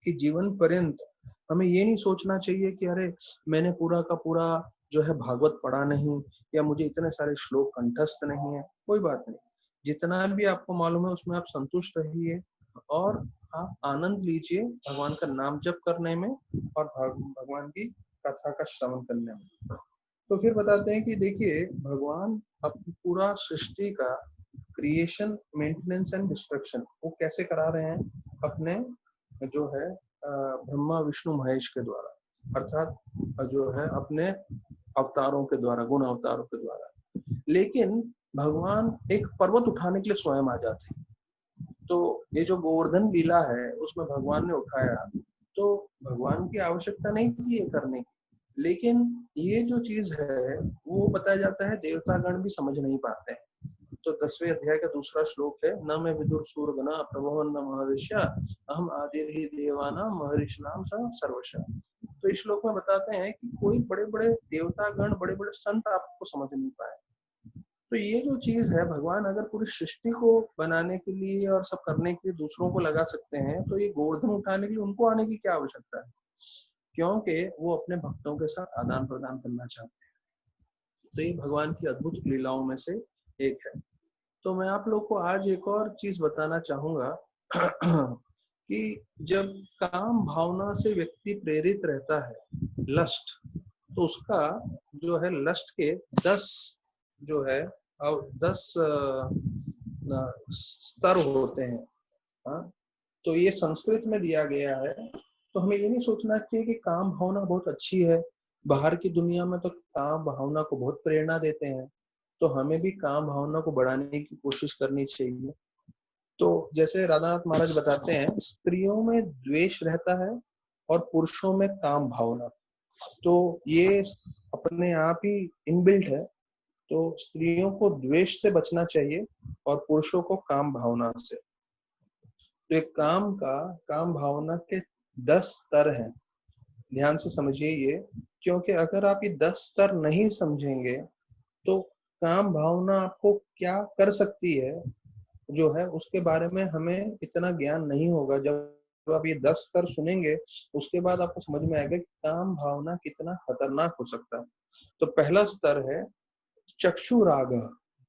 कि जीवन पर्यंत हमें ये नहीं सोचना चाहिए कि अरे मैंने पूरा का पूरा जो है भागवत पढ़ा नहीं, या मुझे इतने सारे श्लोक कंठस्थ नहीं है। कोई बात नहीं, जितना भी आपको मालूम है उसमें आप संतुष्ट रहिए और आप आनंद लीजिए भगवान का नाम जप करने में और भगवान की कथा का श्रवण करने में। तो फिर बताते हैं कि देखिए भगवान अपनी पूरा सृष्टि का क्रिएशन, मेंटेनेंस एंड डिस्ट्रक्शन वो कैसे करा रहे हैं, अपने जो है ब्रह्मा विष्णु महेश के द्वारा, अर्थात जो है अपने अवतारों के द्वारा, गुण अवतारों के द्वारा। लेकिन भगवान एक पर्वत उठाने के लिए स्वयं आ जाते हैं। तो ये जो गोवर्धन लीला है उसमें भगवान ने उठाया, तो भगवान की आवश्यकता नहीं थी ये करने की, लेकिन ये जो चीज है वो बताया जाता है देवतागण भी समझ नहीं पाते हैं। तो 10वें अध्याय का दूसरा श्लोक है, न मैं विदुर सूरगना प्रभवन न महर्षिया अहम आदिर ही देवाना महर्षिनाम सर्वशा। तो इस श्लोक में बताते हैं कि कोई बड़े बड़े देवतागण, बड़े बड़े संत आपको समझ नहीं पाए। तो ये जो चीज है, भगवान अगर पूरी सृष्टि को बनाने के लिए और सब करने के लिए दूसरों को लगा सकते हैं, तो ये गोवर्धन उठाने के लिए उनको आने की क्या आवश्यकता है? क्योंकि वो अपने भक्तों के साथ आदान प्रदान करना चाहते हैं। तो ये भगवान की अद्भुत लीलाओं में से एक है। तो मैं आप लोग को आज एक और चीज बताना चाहूंगा कि जब काम भावना से व्यक्ति प्रेरित रहता है, लस्ट, तो उसका जो है लस्ट के 10 जो है 10 स्तर होते हैं। हाँ, तो ये संस्कृत में दिया गया है। तो हमें ये नहीं सोचना चाहिए कि काम भावना बहुत अच्छी है। बाहर की दुनिया में तो काम भावना को बहुत प्रेरणा देते हैं, तो हमें भी काम भावना को बढ़ाने की कोशिश करनी चाहिए। तो जैसे राधानाथ महाराज बताते हैं, स्त्रियों में द्वेष रहता है और पुरुषों में काम भावना। तो ये अपने आप ही इनबिल्ट है। तो स्त्रियों को द्वेष से बचना चाहिए और पुरुषों को काम भावना से। तो एक काम भावना के 10 स्तर हैं। ध्यान से समझिए ये, क्योंकि अगर आप ये 10 स्तर नहीं समझेंगे तो काम भावना आपको क्या कर सकती है जो है उसके बारे में हमें इतना ज्ञान नहीं होगा। जब आप ये 10 स्तर सुनेंगे उसके बाद आपको समझ में आएगा कि काम भावना कितना खतरनाक हो सकता है। तो पहला स्तर है चक्षु राग।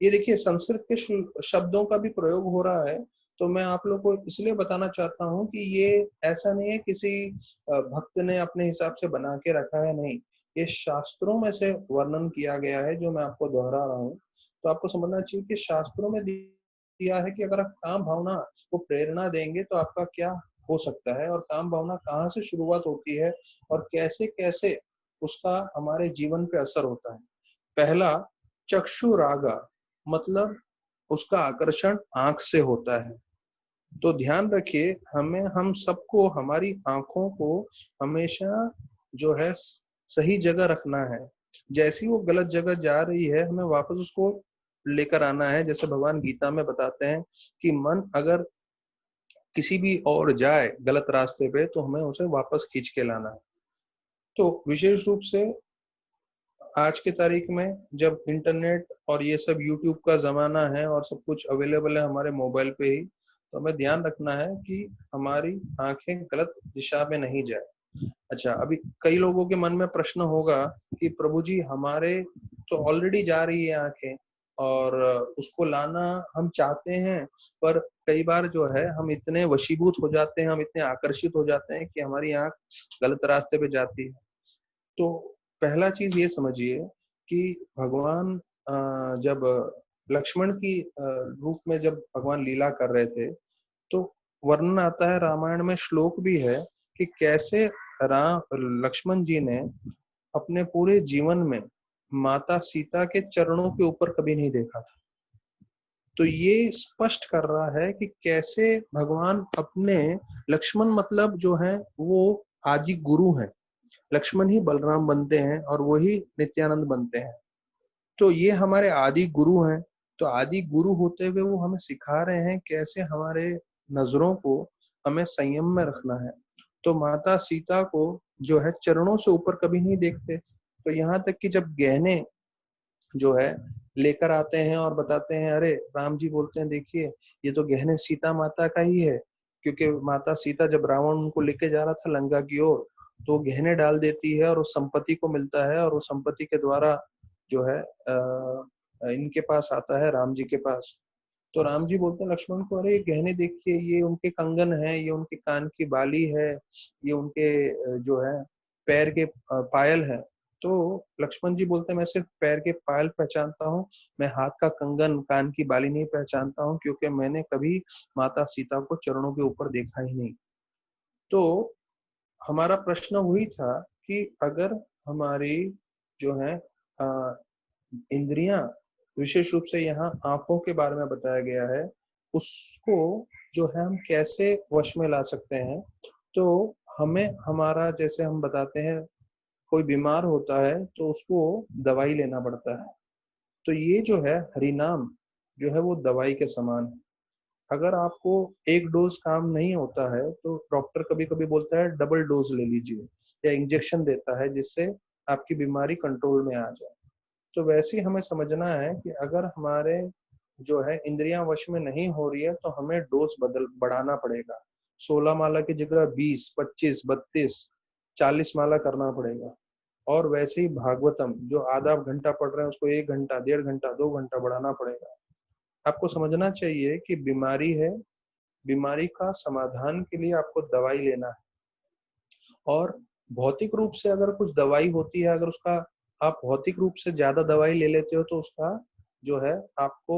ये देखिए संस्कृत के शब्दों का भी प्रयोग हो रहा है। तो मैं आप लोग को इसलिए बताना चाहता हूँ कि ये ऐसा नहीं है किसी भक्त ने अपने हिसाब से बना के रखा है, नहीं, ये शास्त्रों में से वर्णन किया गया है जो मैं आपको दोहरा रहा हूँ। तो आपको समझना चाहिए कि शास्त्रों में दिया है कि अगर आप काम भावना को प्रेरणा देंगे तो आपका क्या हो सकता है, और काम भावना कहाँ से शुरुआत होती है और कैसे कैसे उसका हमारे जीवन पे असर होता है। पहला, चक्षु रागा, मतलब उसका आकर्षण आंख से होता है। तो ध्यान रखिए, हम सबको हमारी आंखों को हमेशा जो है सही जगह रखना है। जैसी वो गलत जगह जा रही है हमें वापस उसको लेकर आना है। जैसे भगवान गीता में बताते हैं कि मन अगर किसी भी और जाए गलत रास्ते पे तो हमें उसे वापस खींच के लाना है। तो विशेष रूप से आज के तारीख में जब इंटरनेट और ये सब यूट्यूब का जमाना है और सब कुछ अवेलेबल है हमारे मोबाइल पे ही, तो हमें ध्यान रखना है कि हमारी आंखें गलत दिशा में नहीं जाए। अच्छा, अभी कई लोगों के मन में प्रश्न होगा कि प्रभु जी हमारे तो ऑलरेडी जा रही है आंखें और उसको लाना हम चाहते हैं, पर कई बार जो है हम इतने वशीभूत हो जाते हैं, हम इतने आकर्षित हो जाते हैं कि हमारी आंख गलत रास्ते पे जाती है। तो पहला चीज ये समझिए कि भगवान जब लक्ष्मण की रूप में जब भगवान लीला कर रहे थे, तो वर्णन आता है रामायण में, श्लोक भी है कि कैसे राम लक्ष्मण जी ने अपने पूरे जीवन में माता सीता के चरणों के ऊपर कभी नहीं देखा था। तो ये स्पष्ट कर रहा है कि कैसे भगवान अपने, लक्ष्मण मतलब जो है वो आदि गुरु हैं, लक्ष्मण ही बलराम बनते हैं और वही नित्यानंद बनते हैं। तो ये हमारे आदि गुरु हैं। तो आदि गुरु होते हुए वो हमें सिखा रहे हैं कैसे हमारे नजरों को हमें संयम में रखना है। तो माता सीता को जो है चरणों से ऊपर कभी नहीं देखते। तो यहाँ तक कि जब गहने जो है लेकर आते हैं और बताते हैं, अरे राम जी बोलते हैं देखिए ये तो गहने सीता माता का ही है, क्योंकि माता सीता जब रावण उनको लेके जा रहा था लंका की ओर, तो गहने डाल देती है और उस संपत्ति को मिलता है, और उस संपत्ति के द्वारा जो है इनके पास आता है, राम जी के पास। तो राम जी बोलते हैं लक्ष्मण को, अरे ये गहने देखिए, ये उनके कंगन है, ये उनके कान की बाली है, ये उनके जो है पैर के पायल है। तो लक्ष्मण जी बोलते हैं मैं सिर्फ पैर के पायल पहचानता हूँ, मैं हाथ का कंगन कान की बाली नहीं पहचानता हूँ, क्योंकि मैंने कभी माता सीता को चरणों के ऊपर देखा ही नहीं। तो हमारा प्रश्न वही था कि अगर हमारी जो है इंद्रियां, विशेष रूप से यहाँ आंखों के बारे में बताया गया है, उसको जो है हम कैसे वश में ला सकते हैं। तो हमें हमारा, जैसे हम बताते हैं कोई बीमार होता है तो उसको दवाई लेना पड़ता है, तो ये जो है हरिनाम जो है वो दवाई के समान है। अगर आपको एक डोज काम नहीं होता है तो डॉक्टर कभी कभी बोलता है डबल डोज ले लीजिए, या इंजेक्शन देता है जिससे आपकी बीमारी कंट्रोल में आ जाए। तो वैसे ही हमें समझना है कि अगर हमारे जो है इंद्रियां वश में नहीं हो रही है तो हमें डोज बढ़ाना पड़ेगा। 16 माला की जगह 20, 25, 32, 40 माला करना पड़ेगा। और वैसे ही भागवतम जो आधा घंटा पढ़ रहे हैं उसको 1 घंटा, 1.5 घंटा, 2 घंटा बढ़ाना पड़ेगा। आपको समझना चाहिए कि बीमारी है, बीमारी का समाधान के लिए आपको दवाई लेना है। और भौतिक रूप से अगर कुछ दवाई होती है, अगर उसका आप भौतिक रूप से ज्यादा दवाई ले लेते हो तो उसका जो है आपको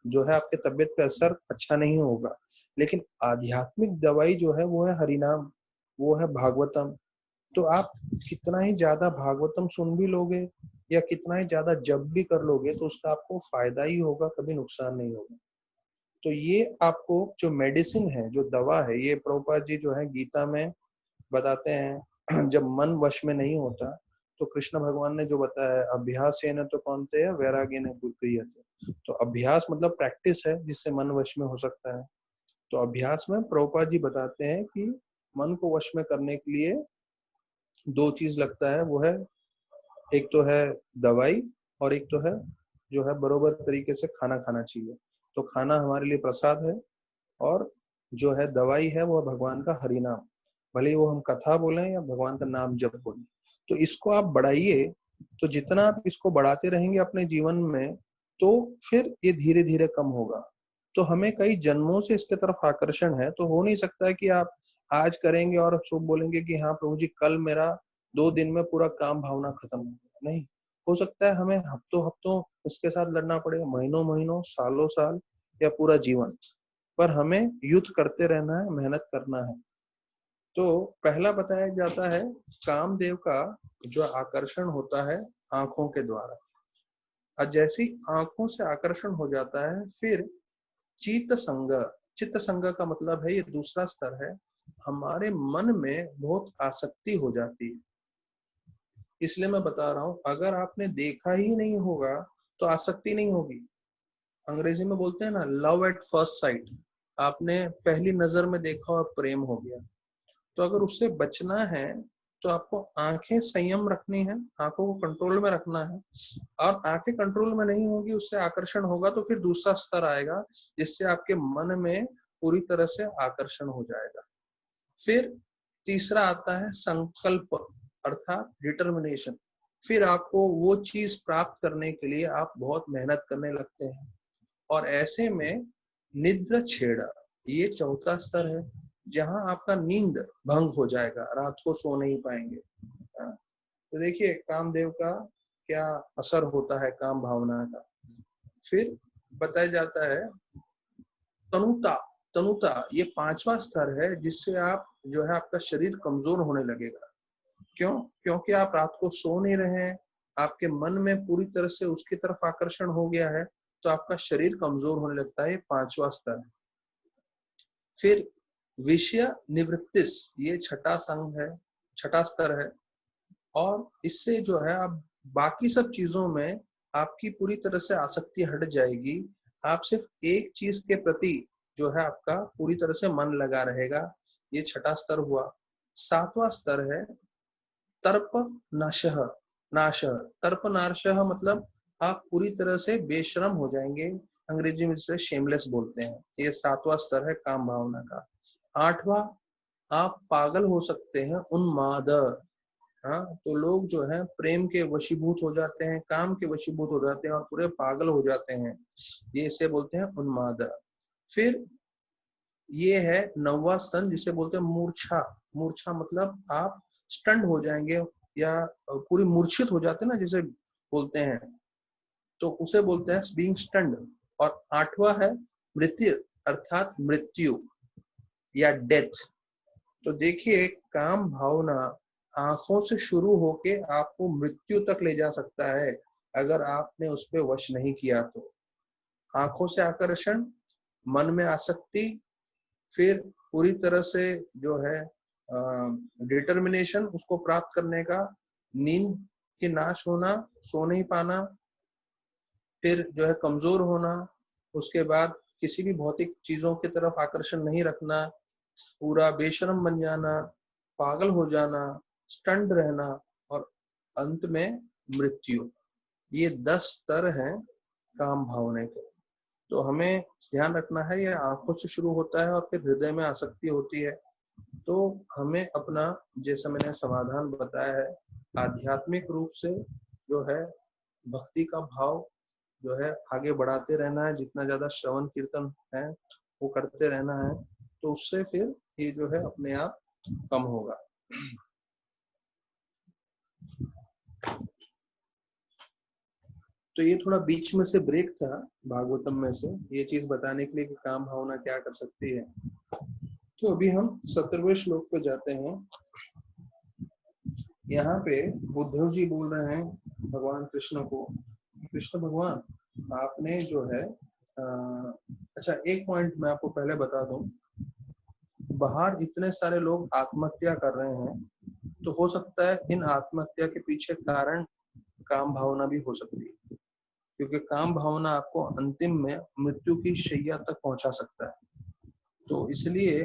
जो है आपके तबियत पे असर अच्छा नहीं होगा। लेकिन आध्यात्मिक दवाई जो है वो है हरिनाम, वो है भागवतम। तो आप कितना ही ज्यादा भागवतम सुन भी लोगे या कितना ही ज्यादा जप भी कर लोगे तो उसका आपको फायदा ही होगा, कभी नुकसान नहीं होगा। तो ये आपको जो मेडिसिन है, जो दवा है, ये प्रभुपाद जी जो है गीता में बताते हैं जब मन वश में नहीं होता तो कृष्ण भगवान ने जो बताया है, अभ्यास है न तो कौनते है वैराग्य न क्रियते। तो अभ्यास मतलब प्रैक्टिस है जिससे मन वश में हो सकता है। तो अभ्यास में प्रभुपाद जी बताते हैं कि मन को वश में करने के लिए 2 चीज लगता है, वो है एक तो है दवाई, और एक तो है जो है बरोबर तरीके से खाना खाना चाहिए। तो खाना हमारे लिए प्रसाद है, और जो है दवाई है वो भगवान का हरि नाम, भले ही वो हम कथा बोलें या भगवान का नाम जप बोलें। तो इसको आप बढ़ाइए, तो जितना आप इसको बढ़ाते रहेंगे अपने जीवन में तो फिर ये धीरे धीरे कम होगा। तो हमें कई जन्मों से इसके तरफ आकर्षण है, तो हो नहीं सकता है कि आप आज करेंगे और शुभ बोलेंगे कि हाँ प्रभु जी कल मेरा 2 दिन में पूरा काम भावना खत्म हो गया। नहीं, हो सकता है हमें हफ्तों हफ्तों इसके साथ लड़ना पड़ेगा, महीनों महीनों, सालों साल, या पूरा जीवन, पर हमें युद्ध करते रहना है, मेहनत करना है। तो पहला बताया जाता है कामदेव का जो आकर्षण होता है आंखों के द्वारा, और जैसी आंखों से आकर्षण हो जाता है फिर चित्त संग। चित्त संग का मतलब है, ये दूसरा स्तर है, हमारे मन में बहुत आसक्ति हो जाती है। इसलिए मैं बता रहा हूं, अगर आपने देखा ही नहीं होगा तो आसक्ति नहीं होगी। अंग्रेजी में बोलते हैं ना, लव एट फर्स्ट साइट। आपने पहली नजर में देखा और प्रेम हो गया। तो अगर उससे बचना है तो आपको आंखें संयम रखनी है, आंखों को कंट्रोल में रखना है। और आंखें कंट्रोल में नहीं होगी, उससे आकर्षण होगा, तो फिर दूसरा स्तर आएगा जिससे आपके मन में पूरी तरह से आकर्षण हो जाएगा। फिर तीसरा आता है संकल्प, अर्थात डिटर्मिनेशन। फिर आपको वो चीज प्राप्त करने के लिए आप बहुत मेहनत करने लगते हैं। और ऐसे में निद्र छेड़ा, ये चौथा स्तर है जहां आपका नींद भंग हो जाएगा, रात को सो नहीं पाएंगे। तो देखिए कामदेव का क्या असर होता है काम भावना का। फिर बताया जाता है तनुता। तनुता ये 5वां स्तर है जिससे आप जो है आपका शरीर कमजोर होने लगेगा। क्यों? क्योंकि आप रात को सो नहीं रहे हैं, आपके मन में पूरी तरह से उसकी तरफ आकर्षण हो गया है तो आपका शरीर कमजोर होने लगता है। 5वां स्तर है। फिर विषय निवृत्तिस, ये छठा संघ है, छठा स्तर है। और इससे जो है आप बाकी सब चीजों में आपकी पूरी तरह से आसक्ति हट जाएगी। आप सिर्फ एक चीज के प्रति जो है आपका पूरी तरह से मन लगा रहेगा। ये छठा स्तर हुआ। 7वां स्तर है तर्प नाशः, नाशः, तर्प नाशः मतलब आप पूरी तरह से बेशरम हो जाएंगे। अंग्रेजी में जिसे शेमलेस बोलते हैं। ये 7वां स्तर है काम भावना का। 8वां, आप पागल हो सकते हैं, उन्माद। हाँ, तो लोग जो है प्रेम के वशीभूत हो जाते हैं, काम के वशीभूत हो जाते हैं और पूरे पागल हो जाते हैं। ये इसे बोलते हैं उन्माद। फिर ये है 9वां स्तन जिसे बोलते हैं मूर्छा। मूर्छा मतलब आप स्टंट हो जाएंगे या पूरी मूर्छित हो जाते हैं ना जिसे बोलते हैं, तो उसे बोलते हैं बीइंग स्टंड। और 8वां है मृत्यु अर्थात मृत्यु या डेथ। तो देखिए काम भावना आंखों से शुरू होके आपको मृत्यु तक ले जा सकता है अगर आपने उस पर वश नहीं किया तो। आंखों से आकर्षण, मन में आसक्ति, फिर पूरी तरह से जो है डिटर्मिनेशन उसको प्राप्त करने का, नींद के नाश होना, सो नहीं पाना, फिर जो है कमजोर होना, उसके बाद किसी भी भौतिक चीजों की तरफ आकर्षण नहीं रखना, पूरा बेशरम बन जाना, पागल हो जाना, स्टंट रहना और अंत में मृत्यु। ये 10 स्तर हैं काम भावना के। तो हमें ध्यान रखना है ये आंखों से शुरू होता है और फिर हृदय में आसक्ति होती है। तो हमें अपना, जैसा मैंने समाधान बताया है, आध्यात्मिक रूप से जो है भक्ति का भाव जो है आगे बढ़ाते रहना है। जितना ज्यादा श्रवण कीर्तन है वो करते रहना है, तो उससे फिर ये जो है अपने आप कम होगा। तो ये थोड़ा बीच में से ब्रेक था भागवतम में से, ये चीज बताने के लिए कि काम भावना क्या कर सकती है। तो अभी हम 17वें श्लोक पे जाते हैं। यहाँ पे उद्धव जी बोल रहे हैं भगवान कृष्ण को, कृष्ण भगवान आपने जो है अच्छा एक पॉइंट मैं आपको पहले बता दूं, बाहर इतने सारे लोग आत्महत्या कर रहे हैं, तो हो सकता है इन आत्महत्या के पीछे कारण काम भावना भी हो सकती है, क्योंकि काम भावना आपको अंतिम में मृत्यु की शैया तक पहुंचा सकता है। तो इसलिए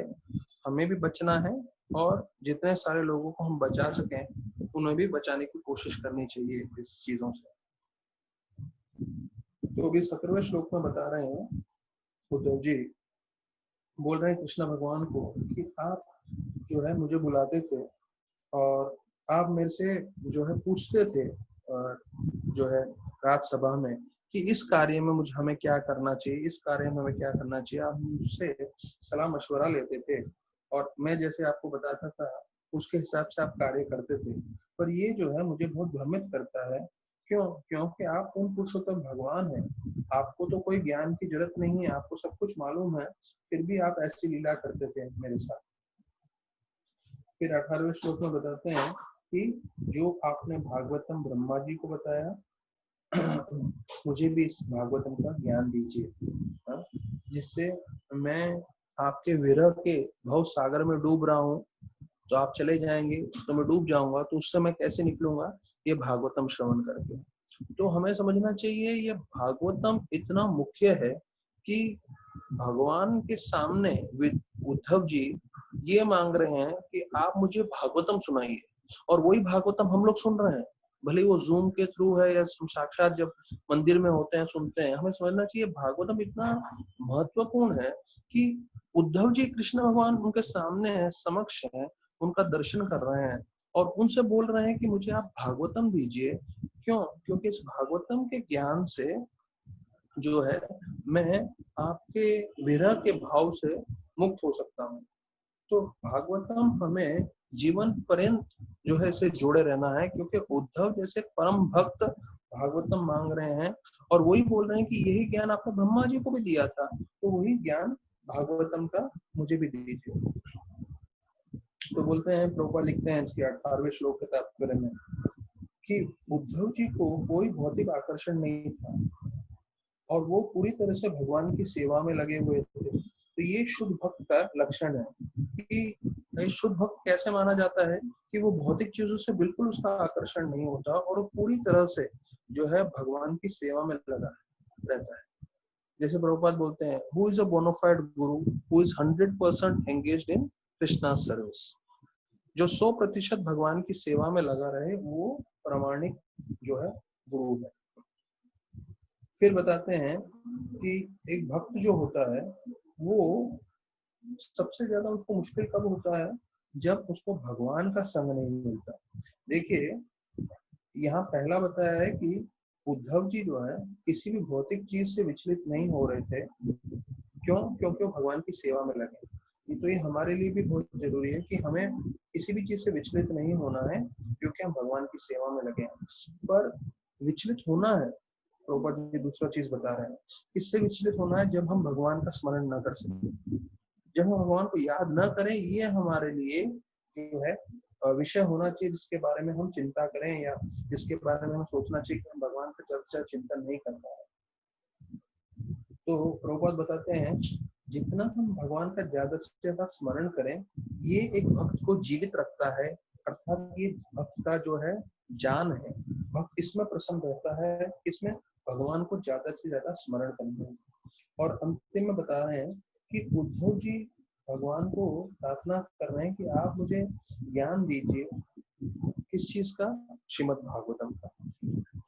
हमें भी बचना है और जितने सारे लोगों को हम बचा सकें उन्हें भी बचाने की कोशिश करनी चाहिए इस चीजों से। तो अभी 17वें श्लोक में बता रहे हैं उद्धव जी बोल रहे हैं कृष्ण भगवान को कि आप जो है मुझे बुलाते थे और आप मेरे से जो है पूछते थे जो है राजसभा में कि इस कार्य में मुझे हमें क्या करना चाहिए, इस कार्य में हमें क्या करना चाहिए। आप मुझसे सलाह मशवरा लेते थे और मैं जैसे आपको बताता था उसके हिसाब से आप कार्य करते थे। पर ये जो है मुझे बहुत भ्रमित करता है। क्यों? क्योंकि आप उन पुरुषोत्तम भगवान हैं, आपको तो कोई ज्ञान की जरूरत नहीं है, आपको सब कुछ मालूम है, फिर भी आप ऐसी लीला करते थे मेरे साथ। फिर 18वें श्लोक में बताते हैं कि जो आपने भागवतम ब्रह्मा जी को बताया मुझे भी इस भागवतम का ज्ञान दीजिए, जिससे मैं आपके विरह के भव सागर में डूब रहा हूँ, तो आप चले जाएंगे तो मैं डूब जाऊंगा, तो उससे मैं कैसे निकलूंगा? ये भागवतम श्रवण करके। तो हमें समझना चाहिए ये भागवतम इतना मुख्य है कि भगवान के सामने उद्धव जी ये मांग रहे हैं कि आप मुझे भागवतम सुनाइए, और वही भागवतम हम लोग सुन रहे हैं, भले वो जूम के थ्रू है या हम साक्षात जब मंदिर में होते हैं सुनते हैं। हमें समझना चाहिए भागवतम इतना महत्वपूर्ण है कि उद्धव जी कृष्ण भगवान उनके सामने है, समक्ष है, उनका दर्शन कर रहे हैं और उनसे बोल रहे हैं कि मुझे आप भागवतम दीजिए। क्यों? क्योंकि इस भागवतम के ज्ञान से जो है मैं आपके विरह के भाव से मुक्त हो सकता हूँ। तो भागवतम हमें जीवन पर्यंत जो है इसे जोड़े रहना है, क्योंकि उद्धव जैसे परम भक्त भागवतम मांग रहे हैं और वही बोल रहे हैं कि यही ज्ञान आपने ब्रह्मा जी को भी दिया था, तो वही ज्ञान भागवतम का मुझे भी दीजिए। तो बोलते हैं, प्रभुपाद लिखते हैं इसके 18वें श्लोक के तात्पर्य में कि उद्धव जी को कोई भौतिक आकर्षण नहीं था और वो पूरी तरह से भगवान की सेवा में लगे हुए थे। तो ये शुद्ध भक्त का लक्षण है कि शुद्ध भक्त कैसे माना जाता है कि वो भौतिक चीजों से बिल्कुल उसका आकर्षण नहीं होता और वो पूरी तरह से जो है भगवान की सेवा में लगा रहता है। जैसे प्रभुपाद बोलते हैं, who is a bonafide Guru who is 100% engaged in Krishna service. जो 100% भगवान की सेवा में लगा रहे वो प्रामाणिक जो है गुरु है। फिर बताते हैं कि एक भक्त जो होता है वो सबसे ज्यादा उसको मुश्किल कब होता है, जब उसको भगवान का संग नहीं मिलता। देखिए, यहाँ पहला बताया है कि उद्धव जी जो है किसी भी भौतिक चीज से विचलित नहीं हो रहे थे। क्यों? क्योंकि वो भगवान की सेवा में लगे। तो ये हमारे लिए भी बहुत जरूरी है कि हमें किसी भी चीज से विचलित नहीं होना है, क्योंकि हम भगवान की सेवा में लगे हैं। पर विचलित होना है, प्रभुपाद जी दूसरा चीज बता रहे हैं, इससे विचलित होना है जब हम भगवान का स्मरण न कर सकें, जब हम भगवान को याद न करें। ये हमारे लिए जो है विषय होना चाहिए जिसके बारे में हम चिंता करें, या जिसके बारे में हम सोचना चाहिए कि हम भगवान का चर्चा चिंतन नहीं कर पा रहे। तो प्रभुपाद बताते हैं, जितना हम भगवान का ज्यादा से ज्यादा स्मरण करें, ये एक भक्त को जीवित रखता है। अर्थात ये भक्त का जो है जान है। भक्त इसमें प्रसन्न रहता है, इसमें भगवान को ज्यादा से ज्यादा स्मरण करना है। और अंतिम में बता रहे हैं कि उद्धव जी भगवान को प्रार्थना कर रहे हैं कि आप मुझे ज्ञान दीजिए। किस चीज का? श्रीमद् भागवतम का।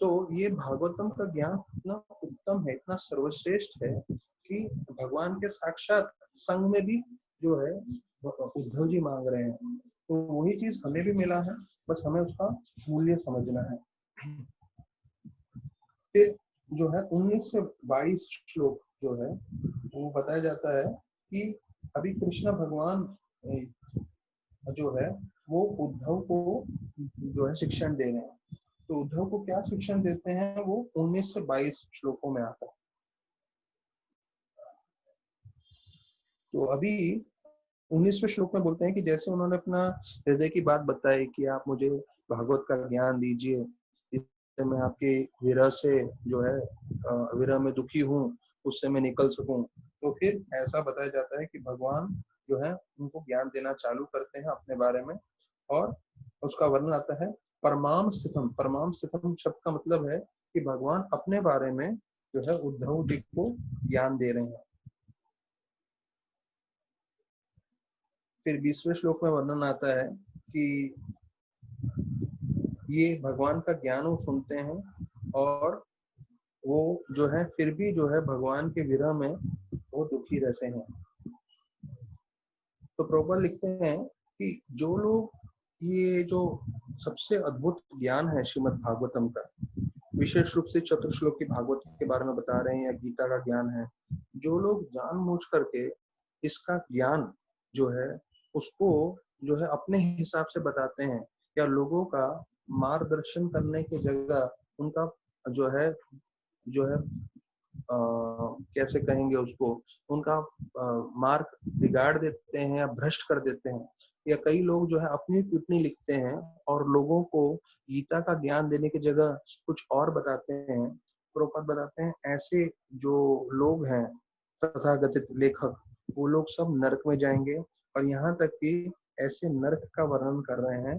तो ये भागवतम का ज्ञान इतना उत्तम है, इतना सर्वश्रेष्ठ है कि भगवान के साक्षात संग में भी जो है उद्धव जी मांग रहे हैं। तो वही चीज हमें भी मिला है, बस हमें उसका मूल्य समझना है। फिर जो है 19 से 22 श्लोक जो है वो बताया जाता है कि अभी कृष्ण भगवान जो है वो उद्धव को जो है शिक्षण दे रहे हैं। तो उद्धव को क्या शिक्षण देते हैं, वो 19 से 22 श्लोकों में आता है। तो अभी 19वें श्लोक में बोलते हैं कि जैसे उन्होंने अपना हृदय की बात बताई कि आप मुझे भागवत का ज्ञान दीजिए, इससे मैं आपके विरह से जो है विरह में दुखी हूँ, उससे मैं निकल सकूं। तो फिर ऐसा बताया जाता है कि भगवान जो है उनको ज्ञान देना चालू करते हैं अपने बारे में, और उसका वर्णन आता है परमाम स्थितम। परमाम स्थितम शब्द का मतलब है कि भगवान अपने बारे में जो है उद्धव जी को ज्ञान दे रहे हैं। फिर 20वें श्लोक में वर्णन आता है कि ये भगवान का ज्ञान वो सुनते हैं और वो जो है फिर भी जो है भगवान के विरह में वो दुखी रहते हैं। तो प्रभुपाद लिखते हैं कि जो लोग ये जो सबसे अद्भुत ज्ञान है श्रीमद् भागवतम का, विशेष रूप से चतुर्श्लोकी भागवत के बारे में बता रहे हैं या गीता का ज्ञान है, जो लोग जानबूझ करके इसका ज्ञान जो है उसको जो है अपने हिसाब से बताते हैं, या लोगों का मार्गदर्शन करने की जगह उनका जो है कैसे कहेंगे उसको, उनका मार्ग बिगाड़ देते हैं या भ्रष्ट कर देते हैं, या कई लोग जो है अपनी टिप्पणी लिखते हैं और लोगों को गीता का ज्ञान देने की जगह कुछ और बताते हैं। प्रभुपाद बताते हैं ऐसे जो लोग हैं तथाकथित लेखक, वो लोग सब नरक में जाएंगे। और यहाँ तक कि ऐसे नरक का वर्णन कर रहे हैं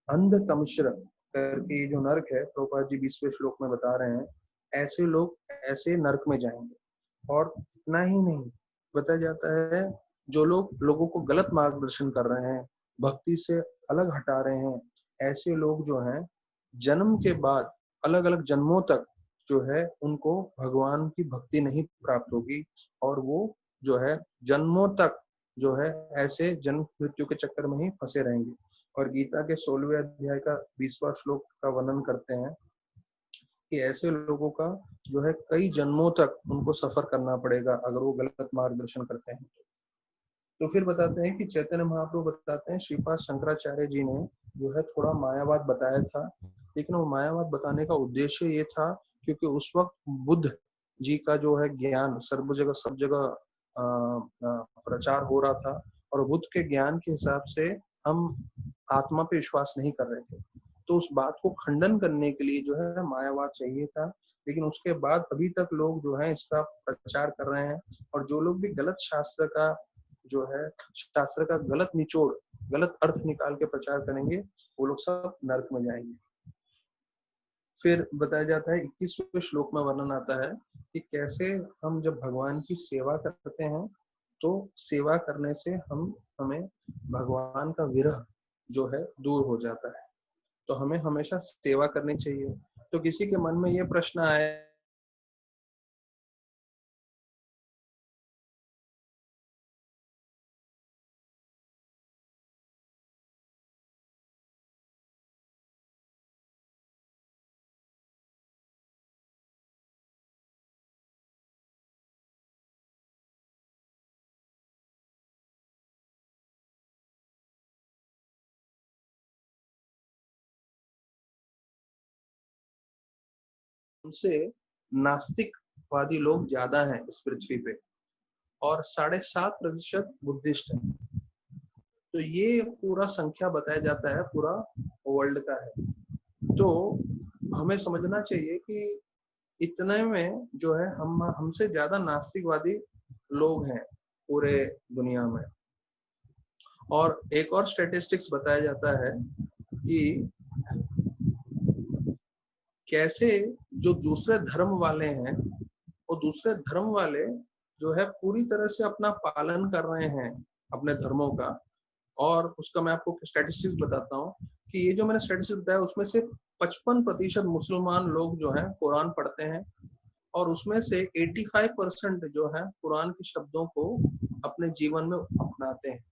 अंधतमश्र करके, जो नरक है प्रभुपाद जी 20वें श्लोक में बता रहे हैं, ऐसे लोग ऐसे नरक में जाएंगे। और इतना ही नहीं, बताया जाता है जो लोग लोगों को गलत मार्गदर्शन कर रहे हैं, भक्ति से अलग हटा रहे हैं, ऐसे लोग जो हैं जन्म के बाद अलग अलग जन्मों तक जो है उनको भगवान की भक्ति नहीं प्राप्त होगी, और वो जो है जन्मों तक जो है ऐसे जन्म मृत्यु के चक्कर में ही फंसे रहेंगे। और गीता के 16वें अध्याय का 20वां श्लोक का वर्णन करते हैं कि ऐसे लोगों का जो है कई जन्मों तक उनको सफर करना पड़ेगा अगर वो गलत मार्गदर्शन करते हैं। तो फिर बताते हैं कि चैतन्य महाप्रभु बताते हैं श्रीपाद शंकराचार्य जी ने जो है थोड़ा मायावाद बताया था, लेकिन वो मायावाद बताने का उद्देश्य ये था क्योंकि उस वक्त बुद्ध जी का जो है ज्ञान सर्व जगह सब जगह प्रचार हो रहा था, और बुद्ध के ज्ञान के हिसाब से हम आत्मा पे विश्वास नहीं कर रहे थे। तो उस बात को खंडन करने के लिए जो है मायावाद चाहिए था, लेकिन उसके बाद अभी तक लोग जो है इसका प्रचार कर रहे हैं। और जो लोग भी गलत शास्त्र का जो है शास्त्र का गलत निचोड़, गलत अर्थ निकाल के प्रचार करेंगे, वो लोग सब नरक में जाएंगे। फिर बताया जाता है 21वें श्लोक में वर्णन आता है कि कैसे हम जब भगवान की सेवा करते हैं तो सेवा करने से हमें भगवान का विरह जो है दूर हो जाता है। तो हमें हमेशा सेवा करनी चाहिए। तो किसी के मन में ये प्रश्न आए उनसे नास्तिकवादी लोग ज्यादा हैं इस पृथ्वी पे और 7.5% बुद्धिस्ट हैं। तो ये पूरा संख्या बताया जाता है पूरा वर्ल्ड का है। तो हमें समझना चाहिए कि इतने में जो है हमसे ज्यादा नास्तिकवादी लोग हैं पूरे दुनिया में। और एक और स्टैटिस्टिक्स बताया जाता है कि कैसे जो दूसरे धर्म वाले हैं वो दूसरे धर्म वाले जो है पूरी तरह से अपना पालन कर रहे हैं अपने धर्मों का। और उसका मैं आपको स्टैटिस्टिक्स बताता हूँ कि ये जो मैंने स्टैटिस्टिक्स बताया उसमें से 55% मुसलमान लोग जो है कुरान पढ़ते हैं और उसमें से 85% जो है कुरान के शब्दों को अपने जीवन में अपनाते हैं।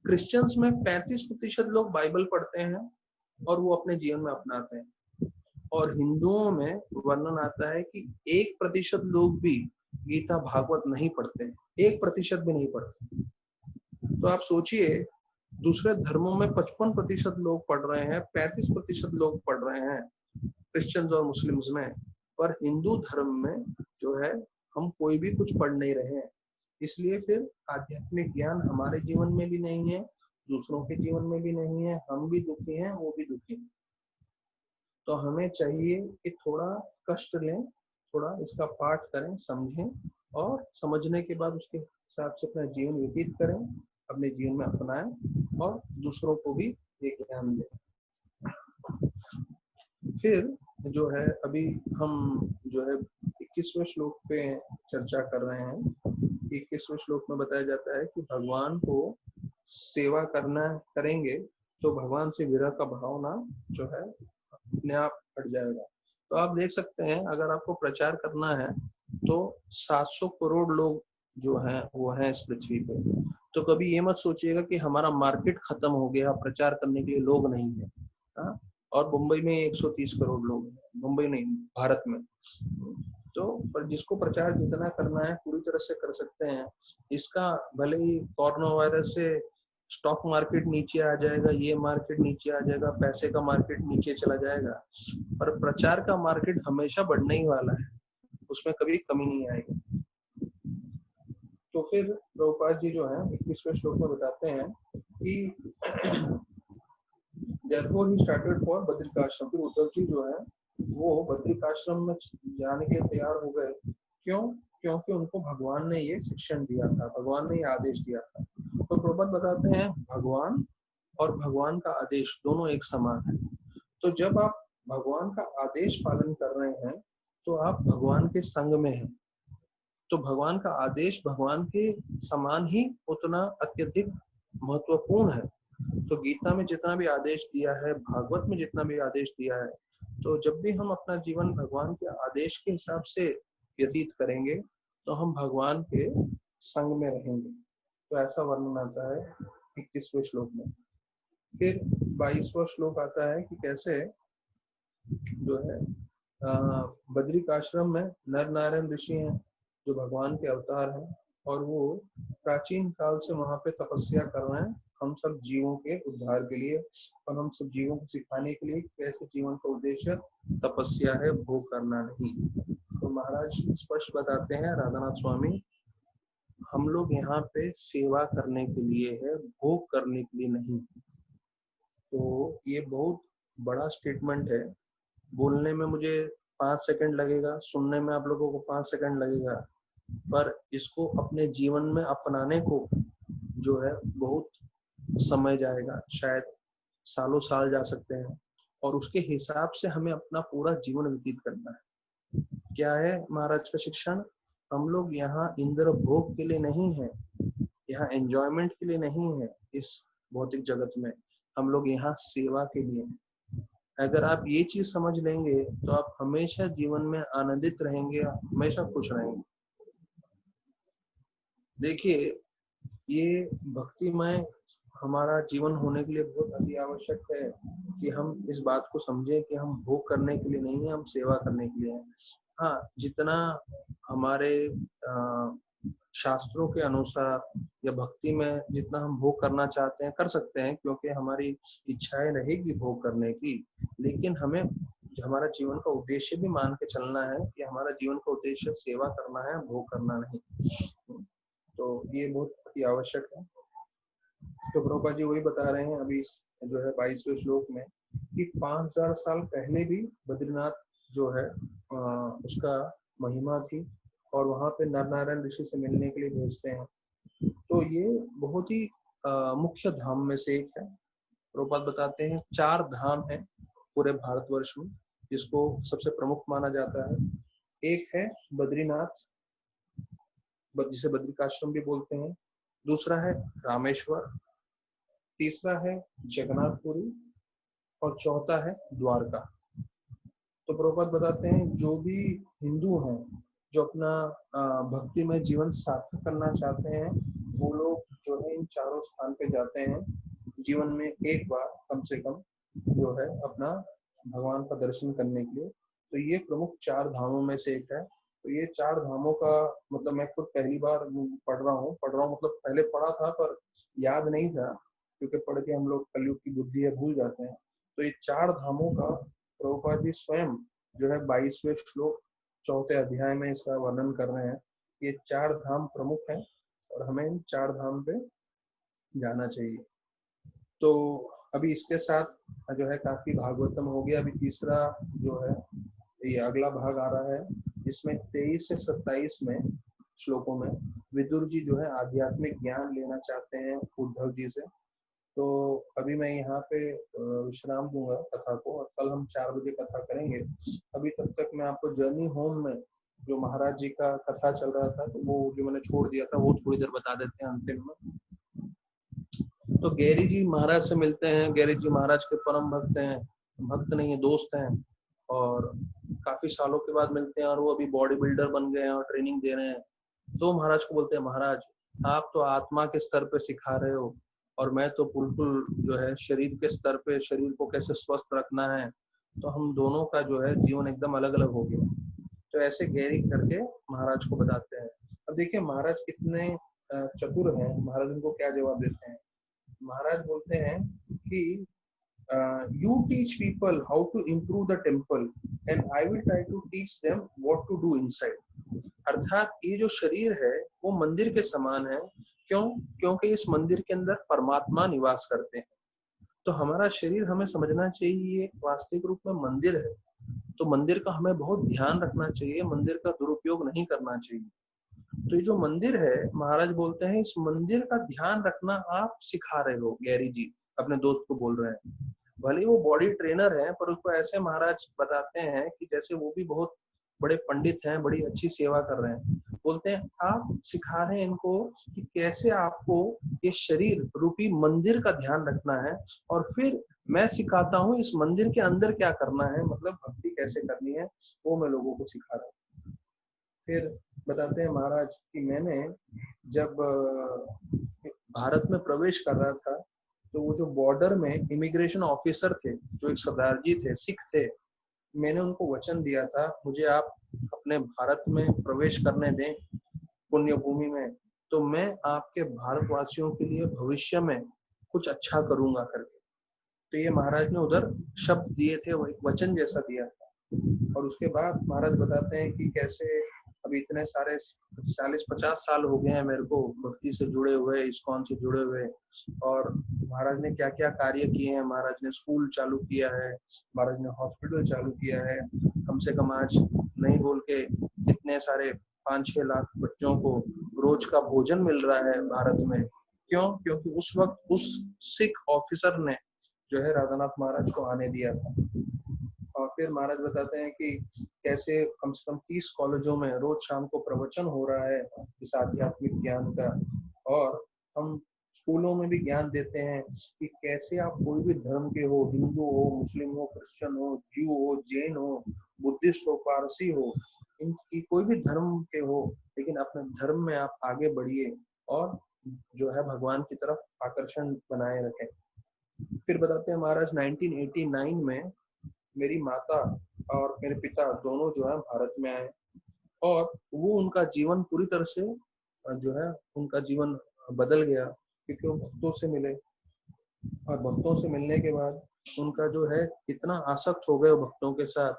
क्रिश्चियंस में 35% लोग बाइबल पढ़ते हैं और वो अपने जीवन में अपनाते हैं। और हिंदुओं में वर्णन आता है कि 1% लोग भी गीता भागवत नहीं पढ़ते हैं, 1% भी नहीं पढ़ते। तो आप सोचिए दूसरे धर्मों में 55% लोग पढ़ रहे हैं, 35% लोग पढ़ रहे हैं क्रिश्चियंस और मुस्लिम्स में, पर हिंदू धर्म में जो है हम कोई भी कुछ पढ़ नहीं रहे हैं। इसलिए फिर आध्यात्मिक ज्ञान हमारे जीवन में भी नहीं है, दूसरों के जीवन में भी नहीं है, हम भी दुखी हैं, वो भी दुखी हैं। तो हमें चाहिए कि थोड़ा कष्ट लें, थोड़ा इसका पाठ करें, समझें और समझने के बाद उसके हिसाब से अपना जीवन व्यतीत करें, अपने जीवन में अपनाएं और दूसरों को भी ये ज्ञान दें। फिर जो है अभी हम जो है 21वें श्लोक पे चर्चा कर रहे हैं। 21वें श्लोक में बताया जाता है कि भगवान को सेवा करना करेंगे तो भगवान से विरह का भावना जो है अपने आप हट जाएगा। तो आप देख सकते हैं अगर आपको प्रचार करना है तो 700 करोड़ लोग जो हैं वो हैं इस पृथ्वी पे। तो कभी ये मत सोचिएगा कि हमारा मार्केट खत्म हो गया, प्रचार करने के लिए लोग नहीं है। हाँ? और मुंबई में 130 करोड़ लोग हैं, मुंबई नहीं भारत में। तो पर जिसको प्रचार जितना करना है पूरी तरह से कर सकते हैं। इसका भले ही कोरोना वायरस से स्टॉक मार्केट नीचे आ जाएगा, ये मार्केट नीचे आ जाएगा, पैसे का मार्केट नीचे चला जाएगा, पर प्रचार का मार्केट हमेशा बढ़ने ही वाला है, उसमें कभी कमी नहीं आएगी। तो फिर प्रभुपाद जी जो है 21वें श्लोक में बताते हैं कि therefore he started for Badrikashram. फिर उद्धव जी जो है वो बद्रिकाश्रम में जाने के तैयार हो गए। क्यों? क्योंकि उनको भगवान ने ये शिक्षण दिया था, भगवान ने ये आदेश दिया था। तो प्रभुपाद बताते हैं भगवान और भगवान का आदेश दोनों एक समान है। तो जब आप भगवान का आदेश पालन कर रहे हैं तो आप भगवान के संग में हैं। तो भगवान का आदेश भगवान के समान ही उतना अत्यधिक महत्वपूर्ण है। तो गीता में जितना भी आदेश दिया है, भागवत में जितना भी आदेश दिया है, तो जब भी हम अपना जीवन भगवान के आदेश के हिसाब से व्यतीत करेंगे तो हम भगवान के संग में रहेंगे। तो ऐसा वर्णन आता है 21वें श्लोक में। फिर 22वां श्लोक आता है कि कैसे जो है बद्रिक आश्रम में नर नारायण ऋषि हैं जो भगवान के अवतार हैं और वो प्राचीन काल से वहां पे तपस्या कर रहे हैं हम सब जीवों के उद्धार के लिए और हम सब जीवों को सिखाने के लिए कैसे जीवन का उद्देश्य तपस्या है, भोग करना नहीं। तो महाराज स्पष्ट बताते हैं राधानाथ स्वामी, हम लोग यहाँ पे सेवा करने के लिए है, भोग करने के लिए नहीं। तो ये बहुत बड़ा स्टेटमेंट है, बोलने में मुझे 5 सेकंड लगेगा, सुनने में आप लोगों को 5 सेकंड लगेगा, पर इसको अपने जीवन में अपनाने को जो है बहुत समय जाएगा, शायद सालों साल जा सकते हैं, और उसके हिसाब से हमें अपना पूरा जीवन व्यतीत करना है। क्या है महाराज का शिक्षण? हम लोग यहाँ इंद्र भोग के लिए नहीं है, यहाँ एंजॉयमेंट के लिए नहीं है, इस भौतिक जगत में हम लोग यहाँ सेवा के लिए हैं। अगर आप ये चीज समझ लेंगे तो आप हमेशा जीवन में आनंदित रहेंगे, हमेशा खुश रहेंगे। देखिए, ये भक्तिमय हमारा जीवन होने के लिए बहुत अति आवश्यक है कि हम इस बात को समझें कि हम भोग करने के लिए नहीं है, हम सेवा करने के लिए हैं। हाँ, जितना हमारे शास्त्रों के अनुसार या भक्ति में जितना हम भोग करना चाहते हैं कर सकते हैं, क्योंकि हमारी इच्छाएं रहेगी भोग करने की, लेकिन हमें हमारा जीवन का उद्देश्य भी मान के चलना है कि हमारा जीवन का उद्देश्य सेवा करना है, भोग करना नहीं। तो ये बहुत अति आवश्यक है। तो प्रभुपाद जी वही बता रहे हैं अभी जो है 22वें श्लोक में कि 5000 साल पहले भी बद्रीनाथ जो है उसका महिमा थी, और वहां पे नर नारायण ऋषि से मिलने के लिए भेजते हैं। तो ये बहुत ही मुख्य धाम में से एक है। प्रभुपाद बताते हैं 4 धाम है पूरे भारतवर्ष में जिसको सबसे प्रमुख माना जाता है। एक है बद्रीनाथ, जिसे बद्रिकाश्रम भी बोलते हैं, दूसरा है रामेश्वर, तीसरा है जगन्नाथपुरी, और चौथा है द्वारका। तो प्रभुपाद बताते हैं जो भी हिंदू हैं जो अपना भक्ति में जीवन सार्थक करना चाहते हैं, वो लोग जो है इन चारों स्थान पे जाते हैं जीवन में एक बार कम से कम, जो है अपना भगवान का दर्शन करने के लिए। तो ये प्रमुख 4 धामों में से एक है। तो ये 4 धामों का मतलब मैं खुद पहली बार पढ़ रहा हूँ मतलब पहले पढ़ा था पर याद नहीं था, क्योंकि पढ़ के हम लोग कलयुग की बुद्धि है भूल जाते हैं। तो ये 4 धामों का प्रभुपाद जी स्वयं जो है 22वें श्लोक 4थे अध्याय में इसका वर्णन कर रहे हैं। ये 4 धाम प्रमुख हैं और हमें इन 4 धाम पे जाना चाहिए। तो अभी इसके साथ जो है काफी भागवतम हो गया। अभी तीसरा जो है ये अगला भाग आ रहा है, जिसमें 23 से 27 में श्लोकों में विदुर जी जो है आध्यात्मिक ज्ञान लेना चाहते हैं उद्धव जी से। तो अभी मैं यहाँ पे विश्राम दूंगा कथा को, और कल हम 4 बजे कथा करेंगे। अभी तब तक मैं आपको जर्नी होम में जो महाराज जी का कथा चल रहा था, तो वो जो मैंने छोड़ दिया था वो थोड़ी देर बता देते हैं अंतिम में। तो गैरी जी महाराज से मिलते हैं। गैरी जी महाराज के परम भक्त हैं, भक्त नहीं है दोस्त हैं, और काफी सालों के बाद मिलते हैं, और वो अभी बॉडी बिल्डर बन गए हैं और ट्रेनिंग दे रहे हैं। तो महाराज को बोलते हैं, महाराज आप तो आत्मा के स्तर पे सिखा रहे हो, और मैं तो बिल्कुल जो है शरीर के स्तर पे, शरीर को कैसे स्वस्थ रखना है, तो हम दोनों का जो है जीवन एकदम अलग अलग हो गया। तो ऐसे गैरी करके महाराज को बताते हैं। अब देखिए महाराज कितने चतुर हैं। महाराज उनको क्या जवाब देते हैं? महाराज बोलते हैं कि you teach people how to improve the temple and I will try to teach them what to do inside। अर्थात ये जो शरीर है वो मंदिर के समान है। क्यों? क्योंकि इस मंदिर के अंदर परमात्मा निवास करते हैं। तो हमारा शरीर हमें समझना चाहिए वास्तविक रूप में मंदिर है। तो मंदिर का हमें बहुत ध्यान रखना चाहिए, मंदिर का दुरुपयोग नहीं करना चाहिए। तो ये जो मंदिर है, महाराज बोलते हैं इस मंदिर का ध्यान रखना आप सिखा रहे हो। गैरी जी अपने दोस्त को बोल रहे हैं, भले वो बॉडी ट्रेनर है पर उसको ऐसे महाराज बताते हैं कि जैसे वो भी बहुत बड़े पंडित हैं, बड़ी अच्छी सेवा कर रहे हैं। बोलते हैं आप सिखा रहे हैं इनको कि कैसे आपको ये शरीर रूपी मंदिर का ध्यान रखना है, और फिर मैं सिखाता हूँ इस मंदिर के अंदर क्या करना है, मतलब भक्ति कैसे करनी है, वो मैं लोगों को सिखा रहा हूँ। फिर बताते हैं महाराज कि मैंने जब भारत में प्रवेश कर रहा था, तो वो जो बॉर्डर में इमिग्रेशन ऑफिसर थे जो एक सरदार जी थे, सिख थे, मैंने उनको वचन दिया था मुझे आप अपने भारत में प्रवेश करने दें पुण्य भूमि में, तो मैं आपके भारतवासियों के लिए भविष्य में कुछ अच्छा करूंगा करके। तो ये महाराज ने उधर शब्द दिए थे, वो एक वचन जैसा दिया था। और उसके बाद महाराज बताते हैं कि कैसे अभी इतने सारे 40-50 साल हो गए हैं मेरे को भक्ति से जुड़े हुए, इस्कॉन से जुड़े हुए, और महाराज ने क्या क्या कार्य किए हैं। महाराज ने स्कूल चालू किया है, महाराज ने हॉस्पिटल चालू किया है। कम से कम आज नहीं बोल के इतने सारे 5-6 लाख बच्चों को रोज का भोजन मिल रहा है भारत में। क्यों? क्योंकि उस वक्त उस सिख ऑफिसर ने जो है राधानाथ महाराज को आने दिया था। और फिर महाराज बताते हैं कि कैसे कम से कम 30 कॉलेजों में रोज शाम को प्रवचन हो रहा है इस आध्यात्मिक ज्ञान का। और हम स्कूलों में भी ज्ञान देते हैं कि कैसे आप कोई भी धर्म के हो, हिंदू हो, मुस्लिम हो, क्रिश्चियन हो, ज्यू हो, जैन हो, बुद्धिस्ट हो, पारसी हो, इनकी कोई भी धर्म के हो, लेकिन अपने धर्म में आप आगे बढ़िए और जो है भगवान की तरफ आकर्षण बनाए रखें। फिर बताते हैं महाराज 1989 में मेरी माता और मेरे पिता दोनों जो है भारत में आए, और वो उनका जीवन पूरी तरह से जो है उनका जीवन बदल गया, क्योंकि वो भक्तों से मिले। और भक्तों से मिलने के बाद उनका जो है इतना आसक्त हो गए भक्तों के साथ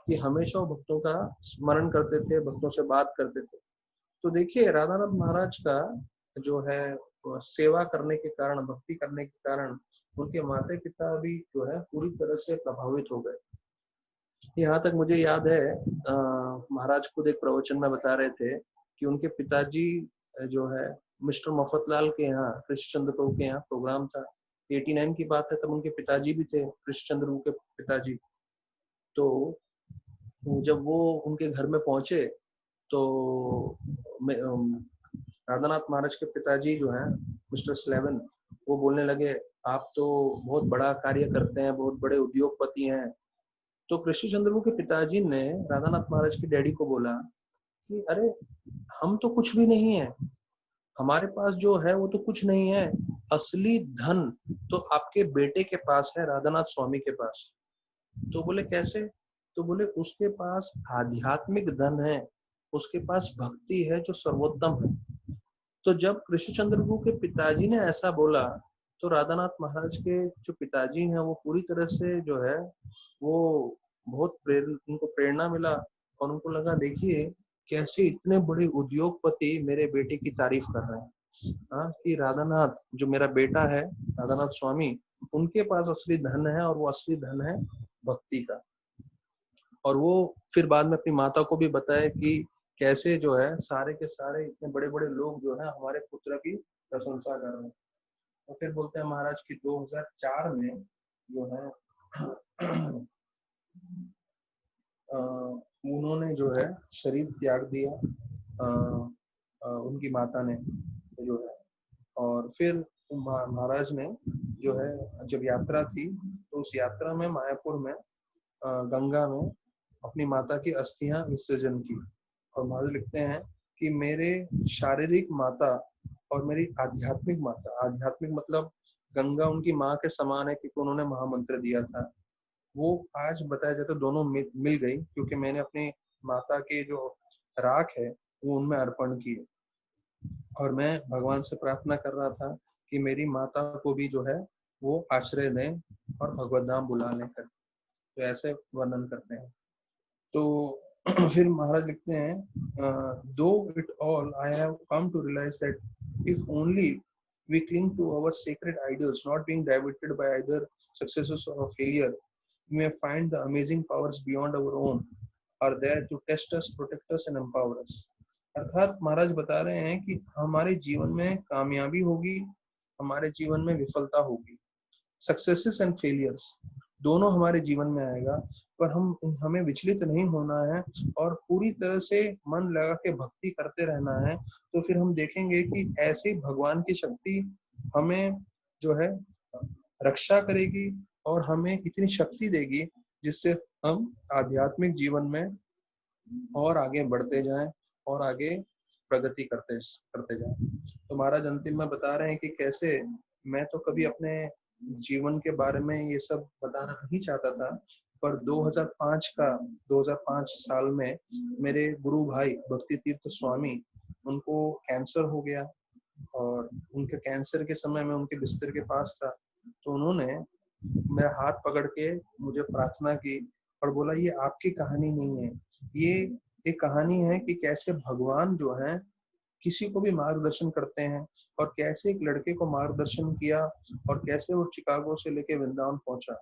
कि हमेशा वो भक्तों का स्मरण करते थे, भक्तों से बात करते थे। तो देखिए राधानाथ महाराज का जो है सेवा करने के कारण, भक्ति करने के कारण उनके माता पिता भी जो है पूरी तरह से प्रभावित हो गए। यहाँ तक मुझे याद है महाराज खुद एक प्रवचन में बता रहे थे कि उनके पिताजी जो है मिस्टर मफतलाल के यहाँ, कृष्णचंद्र प्रभु के यहाँ प्रोग्राम था, 89 की बात है, तब उनके पिताजी भी थे, कृष्णचंद्र प्रभु के पिताजी। तो जब वो उनके घर में पहुंचे तो राधानाथ महाराज के पिताजी जो हैं मिस्टर स्लेवन, वो बोलने लगे आप तो बहुत बड़ा कार्य करते हैं, बहुत बड़े उद्योगपति हैं। तो कृष्णचंद्र के पिताजी ने राधानाथ महाराज के डैडी को बोला कि अरे हम तो कुछ भी नहीं है, हमारे पास जो है वो तो कुछ नहीं है, असली धन तो आपके बेटे के पास है, राधानाथ स्वामी के पास। तो बोले कैसे? तो बोले उसके पास आध्यात्मिक धन है, उसके पास भक्ति है जो सर्वोत्तम है। तो जब कृष्णचंद्र के पिताजी ने ऐसा बोला तो राधानाथ महाराज के जो पिताजी हैं वो पूरी तरह से जो है वो बहुत उनको प्रेरणा मिला, और उनको लगा देखिए कैसे इतने बड़े उद्योगपति मेरे बेटे की तारीफ कर रहे हैं। हाँ, कि राधानाथ जो मेरा बेटा है, राधानाथ स्वामी, उनके पास असली धन है, और वो असली धन है भक्ति का। और वो फिर बाद में अपनी माता को भी बताया कि कैसे जो है सारे के सारे इतने बड़े बड़े लोग जो है हमारे पुत्र की प्रशंसा कर रहे हैं। और फिर बोलते हैं महाराज की 2004 में जो है उन्होंने जो है शरीर त्याग दिया, उनकी माता ने जो है। और फिर महाराज ने जो है जब यात्रा थी तो उस यात्रा में मायापुर में गंगा में अपनी माता की अस्थियां विसर्जन की। और महाराज लिखते हैं कि मेरे शारीरिक माता और मेरी आध्यात्मिक माता, आध्यात्मिक मतलब गंगा उनकी माँ के समान है क्योंकि उन्होंने महामंत्र दिया था, वो आज बताया जाए तो दोनों मिल गई, क्योंकि मैंने अपनी माता के जो राख है वो उनमें अर्पण की। और मैं भगवान से प्रार्थना कर रहा था कि मेरी माता को भी जो है वो आश्रय दें और भगवत धाम बुला लें कर। तो ऐसे वर्णन करते हैं। तो फिर महाराज लिखते हैं though it all I have come to realise that if only we cling to our sacred idols, not being diverted by either successes or failure, we may find the amazing powers beyond our own are there to test us, protect us and empower us. अर्थात महाराज बता रहे हैं कि हमारे जीवन में कामयाबी होगी, हमारे जीवन में विफलता होगी, सक्सेसेस एंड फेलियर्स दोनों हमारे जीवन में आएगा, पर हमें विचलित नहीं होना है और पूरी तरह से मन लगा के भक्ति करते रहना है। तो फिर हम देखेंगे कि ऐसे भगवान की शक्ति हमें जो है रक्षा करेगी और हमें इतनी शक्ति देगी जिससे हम आध्यात्मिक जीवन में और आगे बढ़ते जाएं और आगे प्रगति करते करते जाएं। तो महाराज अंतिम में बता रहे हैं कि कैसे मैं तो कभी अपने जीवन के बारे में ये सब बताना नहीं चाहता था, पर 2005 साल में मेरे गुरु भाई भक्ति तीर्थ स्वामी, उनको कैंसर हो गया और उनके कैंसर के समय में उनके बिस्तर के पास था। तो उन्होंने मेरा हाथ पकड़ के मुझे प्रार्थना की और बोला ये आपकी कहानी नहीं है, ये एक कहानी है कि कैसे भगवान जो है किसी को भी मार्गदर्शन करते हैं, और कैसे एक लड़के को मार्गदर्शन किया और कैसे वो चिकागो से लेके वृंदावन पहुंचा।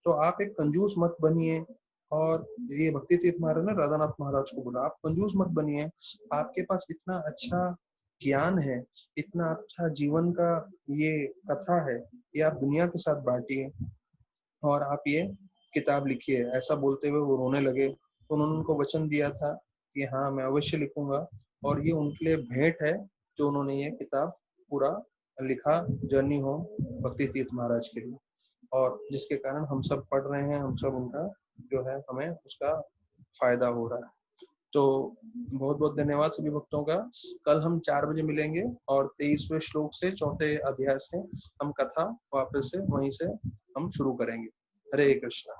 तो आप एक कंजूस मत बनिए। और ये भक्ति तीर्थ महाराज ने राधानाथ महाराज को बोला, आप कंजूस मत बनिए। आपके पास इतना अच्छा ज्ञान है, इतना अच्छा जीवन का ये कथा है, ये आप दुनिया के साथ बांटिए और आप ये किताब लिखिए। ऐसा बोलते हुए वो रोने लगे। तो उन्होंने उनको वचन दिया था कि हाँ मैं अवश्य लिखूंगा, और ये उनके लिए भेंट है जो उन्होंने ये किताब पूरा लिखा, जर्नी होम भक्ति तीर्थ महाराज के लिए, और जिसके कारण हम सब पढ़ रहे हैं, हम सब उनका जो है हमें उसका फायदा हो रहा है। तो बहुत बहुत धन्यवाद सभी भक्तों का। कल हम 4 बजे मिलेंगे और 23वें श्लोक से 4थे अध्याय से हम कथा वापस से वहीं से हम शुरू करेंगे। हरे कृष्णा।